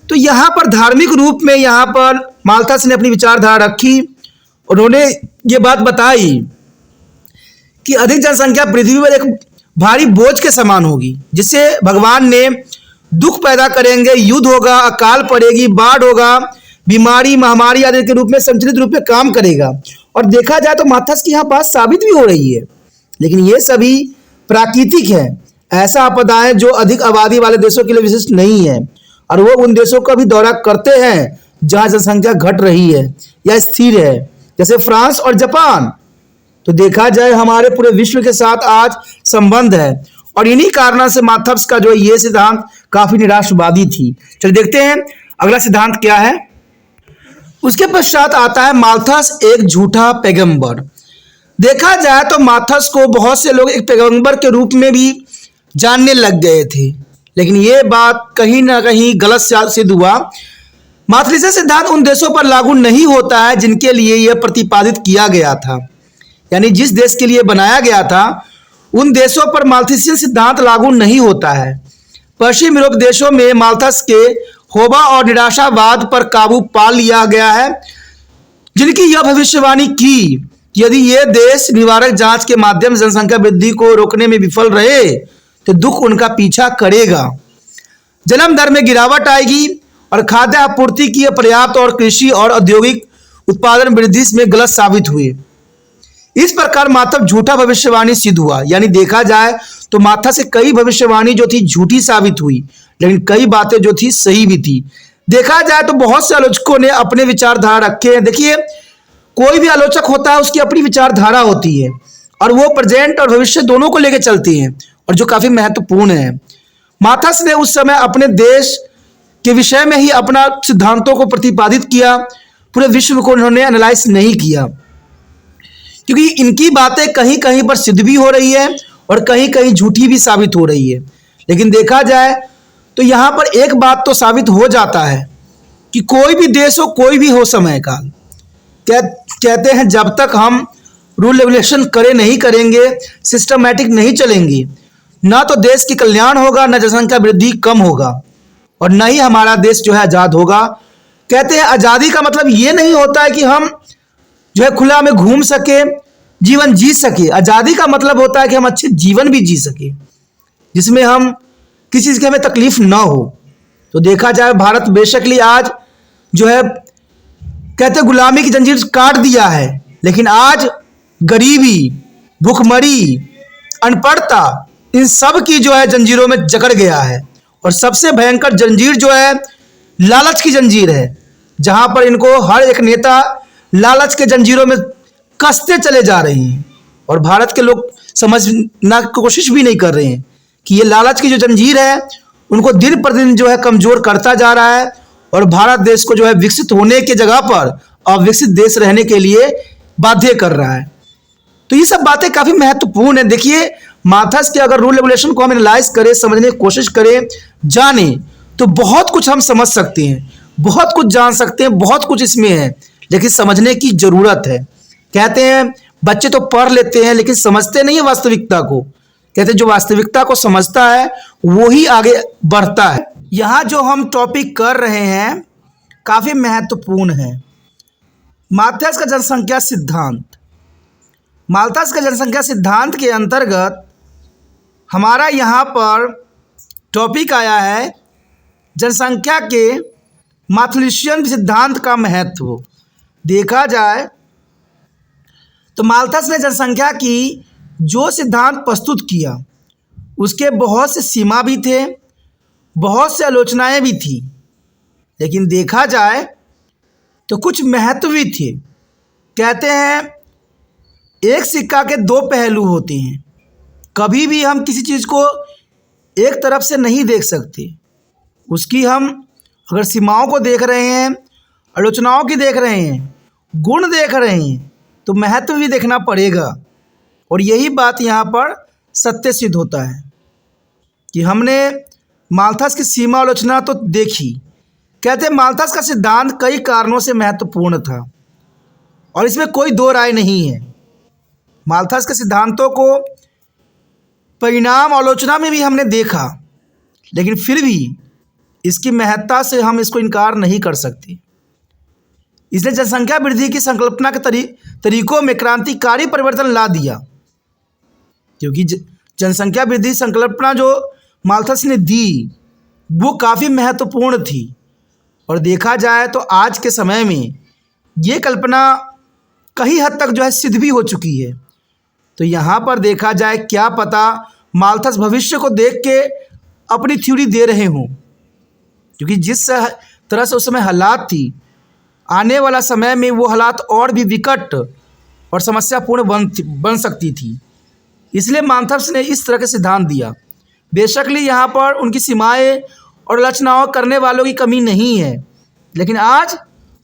तो यहाँ पर धार्मिक रूप में यहाँ पर माल्थस ने अपनी विचारधारा रखी, उन्होंने ये बात बताई कि अधिक जनसंख्या पृथ्वी पर एक भारी बोझ के समान होगी, जिससे भगवान ने दुख पैदा करेंगे, युद्ध होगा, अकाल पड़ेगी, बाढ़ होगा, बीमारी, महामारी आदि के रूप में संचालित रूप में काम करेगा। और देखा जाए तो माल्थस की यहाँ बात साबित भी हो रही है, लेकिन ये सभी प्राकृतिक है, ऐसा आपदाएं जो अधिक आबादी वाले देशों के लिए विशिष्ट नहीं है, और वो उन देशों का भी दौरा करते हैं जहाँ जनसंख्या घट रही है या स्थिर है, जैसे फ्रांस और जापान। तो देखा जाए हमारे पूरे विश्व के साथ आज संबंध है, और इन्हीं कारणों से माल्थस का जो ये सिद्धांत काफी निराशवादी थी। चलिए देखते हैं अगला सिद्धांत क्या है। उसके पश्चात आता है माल्थस एक झूठा पैगंबर। देखा जाए तो माथस को बहुत से लोग एक पैगंबर के रूप में भी जानने लग गए थे, लेकिन ये बात कहीं ना कहीं गलत सिद्ध हुआ। माथलिजम सिद्धांत उन देशों पर लागू नहीं होता है जिनके लिए यह प्रतिपादित किया गया था, यानी जिस देश के लिए बनाया गया था उन देशों पर माल्थुसियन सिद्धांत लागू नहीं होता है। पश्चिम यूरोप देशों में माल्थस के होबा और निराशावाद पर काबू पा लिया गया है, जिनकी यह भविष्यवाणी की यदि ये देश निवारक जांच के माध्यम से जनसंख्या वृद्धि को रोकने में विफल रहे तो दुख उनका पीछा करेगा, जन्म दर में गिरावट आएगी और खाद्य आपूर्ति की पर्याप्त और कृषि और औद्योगिक उत्पादन वृद्धि में गलत साबित हुए। इस प्रकार माथस झूठा भविष्यवाणी सिद्ध हुआ। यानी देखा जाए तो माथस से कई भविष्यवाणी जो थी झूठी साबित हुई, लेकिन कई बातें जो थी सही भी थी। देखा जाए तो बहुत से आलोचकों ने अपने विचारधारा रखे हैं। देखिए, कोई भी आलोचक होता है उसकी अपनी विचारधारा होती है और वो प्रेजेंट और भविष्य दोनों को लेकर चलती हैं, और जो काफी महत्वपूर्ण है। माथस ने उस समय अपने देश के विषय में ही अपना सिद्धांतों को प्रतिपादित किया, पूरे विश्व को उन्होंने एनालाइज नहीं किया, क्योंकि इनकी बातें कहीं कहीं पर सिद्ध भी हो रही है और कहीं कहीं झूठी भी साबित हो रही है। लेकिन देखा जाए तो यहाँ पर एक बात तो साबित हो जाता है कि कोई भी देश हो, कोई भी हो समय काल, कहते हैं जब तक हम रूल रेगुलेशन नहीं करेंगे, सिस्टमैटिक नहीं चलेंगे, ना तो देश की कल्याण होगा, ना जनसंख्या वृद्धि कम होगा, और न ही हमारा देश जो है आज़ाद होगा। कहते हैं आज़ादी का मतलब ये नहीं होता है कि हम जो है खुला में घूम सके, जीवन जी सके। आज़ादी का मतलब होता है कि हम अच्छे जीवन भी जी सके, जिसमें हम किसी चीज़ की हमें तकलीफ ना हो। तो देखा जाए भारत बेशकली आज जो है कहते गुलामी की जंजीर काट दिया है, लेकिन आज गरीबी, भूखमरी, अनपढ़ता, इन सब की जो है जंजीरों में जकड़ गया है। और सबसे भयंकर जंजीर जो है लालच की जंजीर है, जहां पर इनको हर एक नेता लालच के जंजीरों में कसते चले जा रहे हैं, और भारत के लोग समझना की कोशिश भी नहीं कर रहे हैं कि ये लालच की जो जंजीर है उनको दिन पर दिन जो है कमजोर करता जा रहा है, और भारत देश को जो है विकसित होने की जगह पर अविकसित देश रहने के लिए बाध्य कर रहा है। तो ये सब बातें काफी महत्वपूर्ण है। देखिए, माथस के अगर रूल रेगुलेशन को हम एनालाइज करें, समझने की कोशिश करें, जाने, तो बहुत कुछ हम समझ सकते हैं, बहुत कुछ जान सकते हैं, बहुत कुछ इसमें है, लेकिन समझने की जरूरत है। कहते हैं बच्चे तो पढ़ लेते हैं लेकिन समझते नहीं है वास्तविकता को। कहते हैं जो वास्तविकता को समझता है वो ही आगे बढ़ता है। यहाँ जो हम टॉपिक कर रहे हैं काफी महत्वपूर्ण है, माथस का जनसंख्या सिद्धांत। माल्थस का जनसंख्या सिद्धांत के अंतर्गत हमारा यहाँ पर टॉपिक आया है जनसंख्या के माथुसियन सिद्धांत का महत्व। देखा जाए तो माल्थस ने जनसंख्या की जो सिद्धांत प्रस्तुत किया उसके बहुत से सीमा भी थे, बहुत से आलोचनाएं भी थी, लेकिन देखा जाए तो कुछ महत्व भी थे। कहते हैं एक सिक्का के दो पहलू होते हैं, कभी भी हम किसी चीज़ को एक तरफ से नहीं देख सकते। उसकी हम अगर सीमाओं को देख रहे हैं, आलोचनाओं की देख रहे हैं, गुण देख रहे हैं, तो महत्व भी देखना पड़ेगा। और यही बात यहाँ पर सत्य सिद्ध होता है कि हमने माल्थस की सीमा आलोचना तो देखी। कहते हैं माल्थस का सिद्धांत कई कारणों से महत्वपूर्ण था और इसमें कोई दो राय नहीं है। माल्थस के सिद्धांतों को परिणाम आलोचना में भी हमने देखा, लेकिन फिर भी इसकी महत्ता से हम इसको इनकार नहीं कर सकते। इसने जनसंख्या वृद्धि की संकल्पना के तरीकों में क्रांतिकारी परिवर्तन ला दिया, क्योंकि जनसंख्या वृद्धि संकल्पना जो माल्थस ने दी वो काफ़ी महत्वपूर्ण थी। और देखा जाए तो आज के समय में ये कल्पना कई हद तक जो है सिद्ध भी हो चुकी है। तो यहाँ पर देखा जाए क्या पता माल्थस भविष्य को देख के अपनी थ्योरी दे रहे हों, क्योंकि जिस तरह से उस समय हालात थी, आने वाला समय में वो हालात और भी विकट और समस्यापूर्ण बन सकती थी। इसलिए माल्थस ने इस तरह के सिद्धांत दिया। बेशकली यहाँ पर उनकी सीमाएं और आलोचनाओं करने वालों की कमी नहीं है, लेकिन आज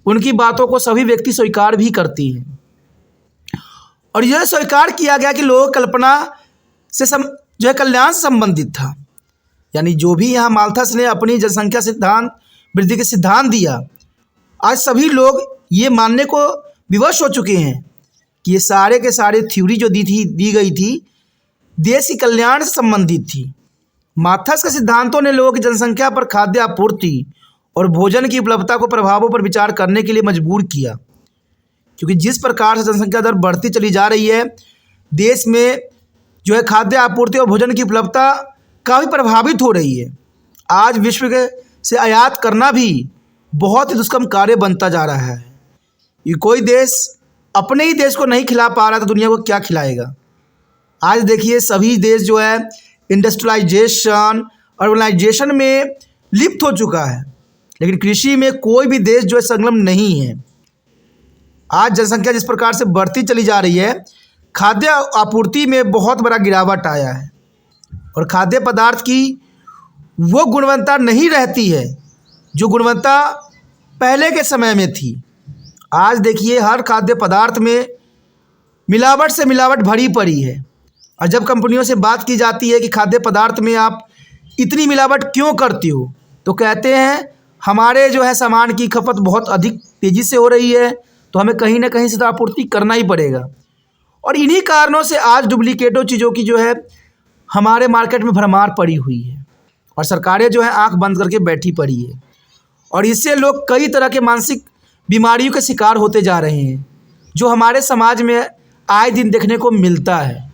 उनकी बातों को सभी व्यक्ति स्वीकार भी करती हैं। और यह स्वीकार किया गया कि लोक कल्पना से जो है कल्याण से संबंधित था। यानी जो भी यहाँ माल्थस ने अपनी जनसंख्या सिद्धांत वृद्धि के सिद्धांत दिया, आज सभी लोग ये मानने को विवश हो चुके हैं कि ये सारे के सारे थ्योरी जो दी गई थी देश की कल्याण से संबंधित थी। माल्थस के सिद्धांतों ने लोगों की जनसंख्या पर खाद्य आपूर्ति और भोजन की उपलब्धता को प्रभावों पर विचार करने के लिए मजबूर किया, क्योंकि जिस प्रकार से जनसंख्या दर बढ़ती चली जा रही है, देश में जो है खाद्य आपूर्ति और भोजन की उपलब्धता काफ़ी प्रभावित हो रही है। आज विश्व से आयात करना भी बहुत ही दुष्कर्म कार्य बनता जा रहा है। ये कोई देश अपने ही देश को नहीं खिला पा रहा तो दुनिया को क्या खिलाएगा। आज देखिए सभी देश जो है इंडस्ट्रियलाइजेशन अर्बनाइजेशन में लिप्त हो चुका है, लेकिन कृषि में कोई भी देश जो है संलग्न नहीं है। आज जनसंख्या जिस प्रकार से बढ़ती चली जा रही है, खाद्य आपूर्ति में बहुत बड़ा गिरावट आया है और खाद्य पदार्थ की वो गुणवत्ता नहीं रहती है जो गुणवत्ता पहले के समय में थी। आज देखिए हर खाद्य पदार्थ में मिलावट से मिलावट भरी पड़ी है, और जब कंपनियों से बात की जाती है कि खाद्य पदार्थ में आप इतनी मिलावट क्यों करती हो, तो कहते हैं हमारे जो है सामान की खपत बहुत अधिक तेज़ी से हो रही है, तो हमें कहीं ना कहीं से तो आपूर्ति करना ही पड़ेगा। और इन्हीं कारणों से आज डुप्लीकेटो चीज़ों की जो है हमारे मार्केट में भरमार पड़ी हुई है और सरकारें जो है आंख बंद करके बैठी पड़ी है, और इससे लोग कई तरह के मानसिक बीमारियों के शिकार होते जा रहे हैं, जो हमारे समाज में आए दिन देखने को मिलता है।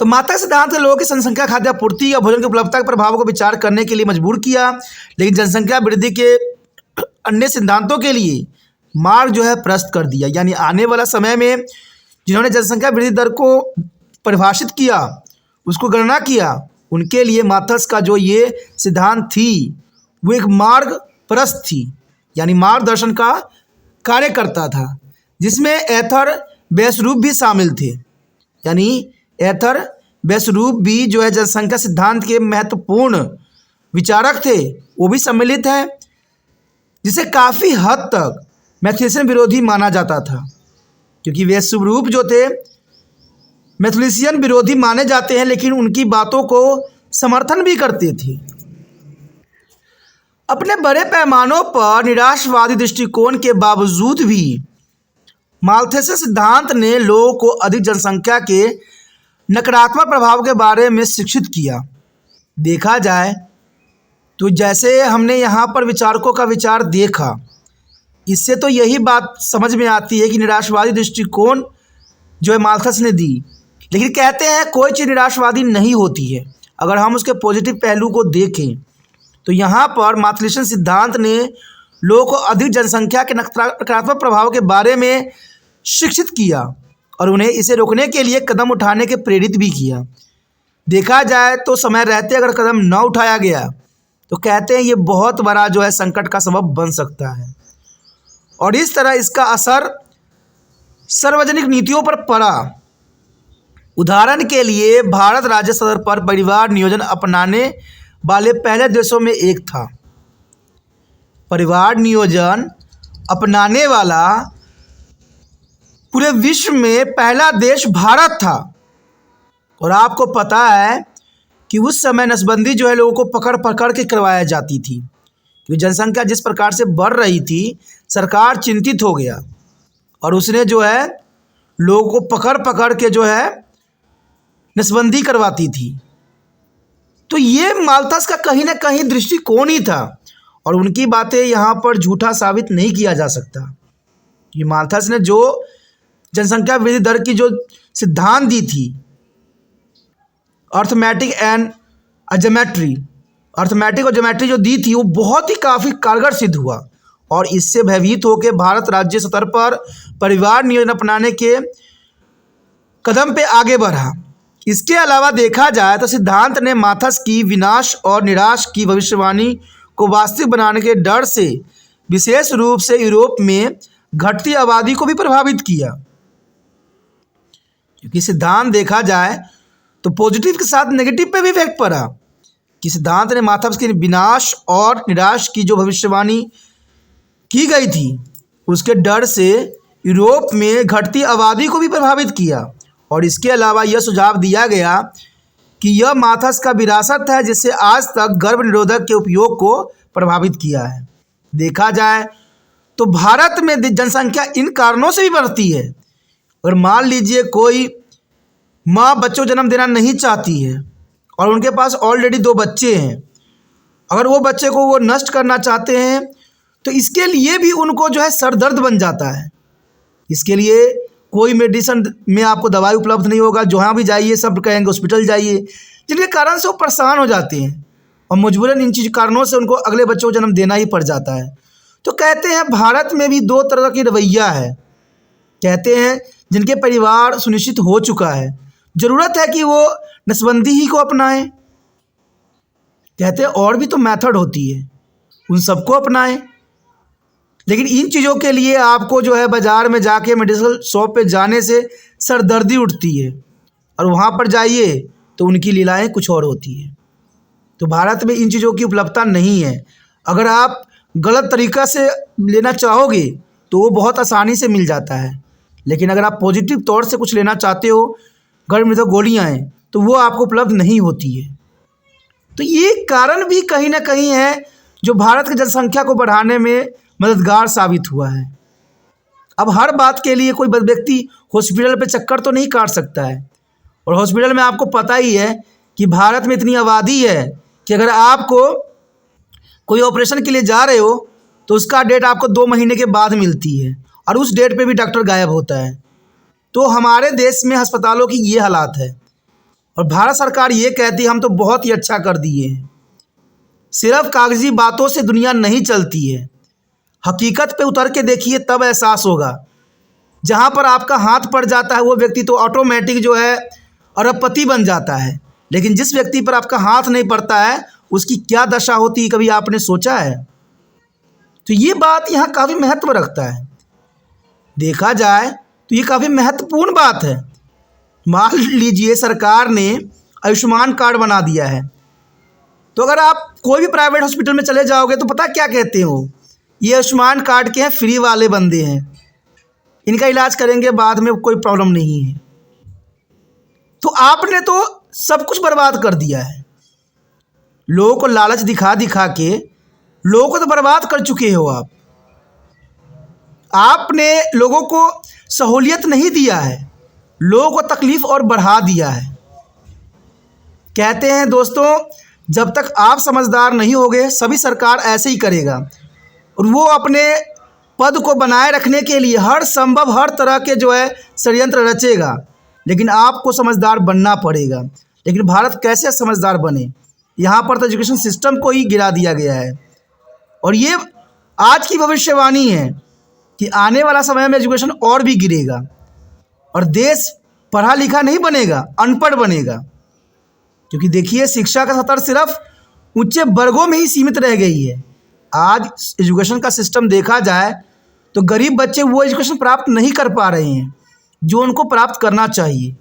तो माल्थस सिद्धांत ने लोगों की जनसंख्या खाद्य आपूर्ति या भोजन की उपलब्धता के प्रभावों को विचार करने के लिए मजबूर किया, लेकिन जनसंख्या वृद्धि के अन्य सिद्धांतों के लिए मार्ग जो है प्रशस्त कर दिया। यानी आने वाला समय में जिन्होंने जनसंख्या वृद्धि दर को परिभाषित किया, उसको गणना किया, उनके लिए माल्थस का जो ये सिद्धांत थी वो एक मार्ग प्रशस्त थी, यानी मार्गदर्शन का कार्य करता था, जिसमें एथर वेसरूप भी शामिल थे। यानी एथर वेसरूप भी जो है जनसंख्या सिद्धांत के महत्वपूर्ण विचारक थे, वो भी सम्मिलित हैं, जिसे काफ़ी हद तक मैथुलेशियन विरोधी माना जाता था, क्योंकि वेसरूप जो थे मैथुलेशियन विरोधी माने जाते हैं, लेकिन उनकी बातों को समर्थन भी करते थे। अपने बड़े पैमानों पर निराशवादी दृष्टिकोण के बावजूद भी माल्थस सिद्धांत ने लोगों को अधिक जनसंख्या के नकारात्मक प्रभाव के बारे में शिक्षित किया। देखा जाए तो जैसे हमने यहाँ पर विचारकों का विचार देखा, इससे तो यही बात समझ में आती है कि निराशवादी दृष्टिकोण जो है माल्थस ने दी, लेकिन कहते हैं कोई चीज़ निराशवादी नहीं होती है। अगर हम उसके पॉजिटिव पहलू को देखें तो यहाँ पर माल्थसियन सिद्धांत ने लोगों को अधिक जनसंख्या के नकारात्मक प्रभाव के बारे में शिक्षित किया और उन्हें इसे रोकने के लिए कदम उठाने के प्रेरित भी किया। देखा जाए तो समय रहते अगर कदम न उठाया गया तो कहते हैं ये बहुत बड़ा जो है संकट का सबब बन सकता है, और इस तरह इसका असर सार्वजनिक नीतियों पर पड़ा। उदाहरण के लिए भारत राज्य स्तर पर परिवार नियोजन अपनाने वाले पहले देशों में एक था। परिवार नियोजन अपनाने वाला पूरे विश्व में पहला देश भारत था, और आपको पता है कि उस समय नसबंदी जो है लोगों को पकड़ पकड़ के करवाया जाती थी, क्योंकि जनसंख्या जिस प्रकार से बढ़ रही थी, सरकार चिंतित हो गया और उसने जो है लोगों को पकड़ पकड़ के जो है नसबंदी करवाती थी। तो ये माल्थस का कहीं ना कहीं दृष्टिकोण ही था, और उनकी बातें यहाँ पर झूठा साबित नहीं किया जा सकता। ये माल्थस ने जो जनसंख्या वृद्धि दर की जो सिद्धांत दी थी, अर्थमेटिक और ज्योमेट्री जो दी थी, वो बहुत ही काफ़ी कारगर सिद्ध हुआ, और इससे भयभीत होकर भारत राज्य स्तर पर परिवार नियोजन अपनाने के कदम पे आगे बढ़ा। इसके अलावा देखा जाए तो सिद्धांत ने माल्थस की विनाश और निराश की भविष्यवाणी को वास्तविक बनाने के डर से विशेष रूप से यूरोप में घटती आबादी को भी प्रभावित किया, क्योंकि सिद्धांत देखा जाए तो पॉजिटिव के साथ नेगेटिव पे भी इफेक्ट पड़ा कि सिद्धांत ने माल्थस के विनाश और निराश की जो भविष्यवाणी की गई थी, उसके डर से यूरोप में घटती आबादी को भी प्रभावित किया। और इसके अलावा यह सुझाव दिया गया कि यह माथस का विरासत है जिससे आज तक गर्भ निरोधक के उपयोग को प्रभावित किया है। देखा जाए तो भारत में जनसंख्या इन कारणों से भी बढ़ती है। अगर मान लीजिए कोई माँ बच्चों को जन्म देना नहीं चाहती है और उनके पास ऑलरेडी 2 बच्चे हैं, अगर वो बच्चे को वो नष्ट करना चाहते हैं तो इसके लिए भी उनको जो है सर दर्द बन जाता है। इसके लिए कोई मेडिसिन में आपको दवाई उपलब्ध नहीं होगा, जहाँ भी जाइए सब कहेंगे हॉस्पिटल जाइए, जिनके कारण से वो परेशान हो जाते हैं और मजबूरन इन चीज़ कारणों से उनको अगले बच्चों को जन्म देना ही पड़ जाता है। तो कहते हैं भारत में भी 2 तरह की रवैया है। कहते हैं जिनके परिवार सुनिश्चित हो चुका है, ज़रूरत है कि वो नसबंदी ही को अपनाएं। कहते हैं और भी तो मेथड होती है, उन सबको अपनाएं। लेकिन इन चीज़ों के लिए आपको जो है बाज़ार में जाके मेडिकल शॉप पे जाने से सरदर्दी उठती है और वहाँ पर जाइए तो उनकी लीलाएं कुछ और होती है। तो भारत में इन चीज़ों की उपलब्धता नहीं है। अगर आप गलत तरीक़ा से लेना चाहोगे तो वो बहुत आसानी से मिल जाता है, लेकिन अगर आप पॉजिटिव तौर से कुछ लेना चाहते हो, गर्भ निरोधक गोलियाँ हैं, तो वो आपको उपलब्ध नहीं होती है। तो ये कारण भी कहीं ना कहीं है जो भारत की जनसंख्या को बढ़ाने में मददगार साबित हुआ है। अब हर बात के लिए कोई व्यक्ति हॉस्पिटल पे चक्कर तो नहीं काट सकता है, और हॉस्पिटल में आपको पता ही है कि भारत में इतनी आबादी है कि अगर आपको कोई ऑपरेशन के लिए जा रहे हो तो उसका डेट आपको 2 महीने के बाद मिलती है और उस डेट पे भी डॉक्टर गायब होता है। तो हमारे देश में अस्पतालों की ये हालात है और भारत सरकार ये कहती है हम तो बहुत ही अच्छा कर दिए हैं। सिर्फ कागजी बातों से दुनिया नहीं चलती है, हकीकत पे उतर के देखिए तब एहसास होगा। जहाँ पर आपका हाथ पड़ जाता है वो व्यक्ति तो ऑटोमेटिक जो है अरबपति बन जाता है, लेकिन जिस व्यक्ति पर आपका हाथ नहीं पड़ता है उसकी क्या दशा होती है, कभी आपने सोचा है? तो ये बात यहाँ काफ़ी महत्व रखता है। देखा जाए तो ये काफ़ी महत्वपूर्ण बात है। मान लीजिए सरकार ने आयुष्मान कार्ड बना दिया है, तो अगर आप कोई भी प्राइवेट हॉस्पिटल में चले जाओगे तो पता क्या कहते हो, ये आयुष्मान कार्ड के हैं, फ्री वाले बंदे हैं, इनका इलाज करेंगे, बाद में कोई प्रॉब्लम नहीं है। तो आपने तो सब कुछ बर्बाद कर दिया है। लोगों को लालच दिखा दिखा के लोगों को तो बर्बाद कर चुके हो आप। आपने लोगों को सहूलियत नहीं दिया है, लोगों को तकलीफ और बढ़ा दिया है। कहते हैं दोस्तों, जब तक आप समझदार नहीं होगे सभी सरकार ऐसे ही करेगा, और वो अपने पद को बनाए रखने के लिए हर संभव हर तरह के जो है षड्यंत्र रचेगा, लेकिन आपको समझदार बनना पड़ेगा। लेकिन भारत कैसे समझदार बने? यहाँ पर तो एजुकेशन सिस्टम को ही गिरा दिया गया है, और ये आज की भविष्यवाणी है कि आने वाला समय में एजुकेशन और भी गिरेगा और देश पढ़ा लिखा नहीं बनेगा, अनपढ़ बनेगा। क्योंकि देखिए शिक्षा का स्तर सिर्फ उच्च वर्गों में ही सीमित रह गई है। आज एजुकेशन का सिस्टम देखा जाए तो गरीब बच्चे वो एजुकेशन प्राप्त नहीं कर पा रहे हैं जो उनको प्राप्त करना चाहिए।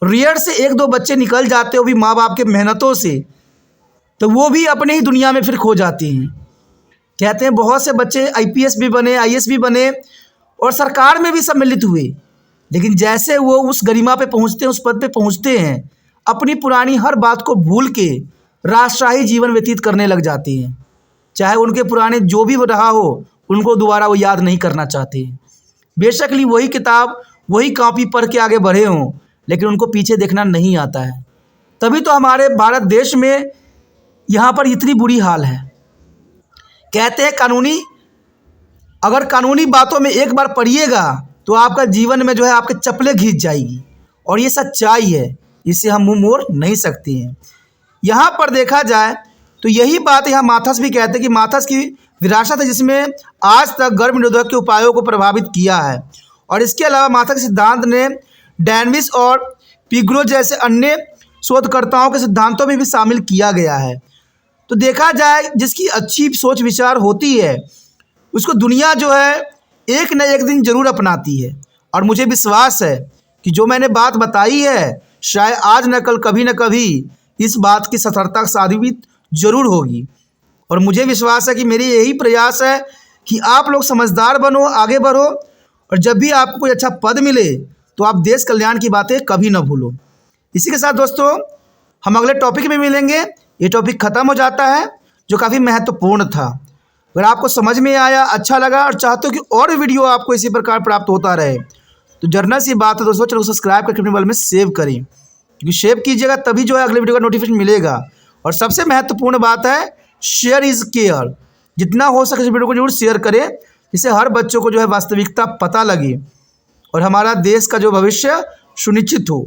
रेयर से 1-2 बच्चे निकल जाते हो भी माँ बाप के मेहनतों से, तो वो भी अपने ही दुनिया में फिर खो जाते हैं। कहते हैं बहुत से बच्चे IPS भी बने, IAS भी बने और सरकार में भी सम्मिलित हुए, लेकिन जैसे वो उस गरिमा पे पहुँचते हैं, उस पद पे पहुँचते हैं, अपनी पुरानी हर बात को भूल के राष्ट्रशाही जीवन व्यतीत करने लग जाते हैं। चाहे उनके पुराने जो भी रहा हो उनको दोबारा वो याद नहीं करना चाहते हैं। बेशक ही वही किताब वही कॉपी पढ़ के आगे बढ़े हों, लेकिन उनको पीछे देखना नहीं आता है। तभी तो हमारे भारत देश में यहाँ पर इतनी बुरी हाल है। कहते हैं अगर कानूनी बातों में एक बार पढ़िएगा तो आपका जीवन में जो है आपके चप्पलें घिस जाएगी, और ये सच्चाई है, इससे हम मुंह मोड़ नहीं सकते हैं। यहाँ पर देखा जाए तो यही बात यहाँ माथस भी कहते हैं कि माथस की विरासत है जिसमें आज तक गर्भ निरोधक के उपायों को प्रभावित किया है। और इसके अलावा माथस के सिद्धांत ने डैनविस और पिग्रो जैसे अन्य शोधकर्ताओं के सिद्धांतों में भी शामिल किया गया है। तो देखा जाए जिसकी अच्छी सोच विचार होती है उसको दुनिया जो है एक न एक दिन ज़रूर अपनाती है, और मुझे विश्वास है कि जो मैंने बात बताई है शायद आज न कल कभी न कभी इस बात की सफलता साबित जरूर होगी। और मुझे विश्वास है कि मेरी यही प्रयास है कि आप लोग समझदार बनो, आगे बढ़ो और जब भी आपको कोई अच्छा पद मिले तो आप देश कल्याण की बातें कभी ना भूलो। इसी के साथ दोस्तों हम अगले टॉपिक में मिलेंगे। ये टॉपिक ख़त्म हो जाता है जो काफ़ी महत्वपूर्ण था। अगर आपको समझ में आया, अच्छा लगा और चाहते हो कि और वीडियो आपको इसी प्रकार प्राप्त होता रहे तो जर्नल सी बात है दोस्तों, चलो सब्सक्राइब करके अपने मोबाइल में सेव करें, क्योंकि सेव कीजिएगा तभी जो है अगले वीडियो का नोटिफिकेशन मिलेगा। और सबसे महत्वपूर्ण बात है शेयर इज़ केयर। जितना हो सके इस वीडियो को जरूर शेयर करें, जिससे हर बच्चों को जो है वास्तविकता पता लगे और हमारा देश का जो भविष्य सुनिश्चित हो।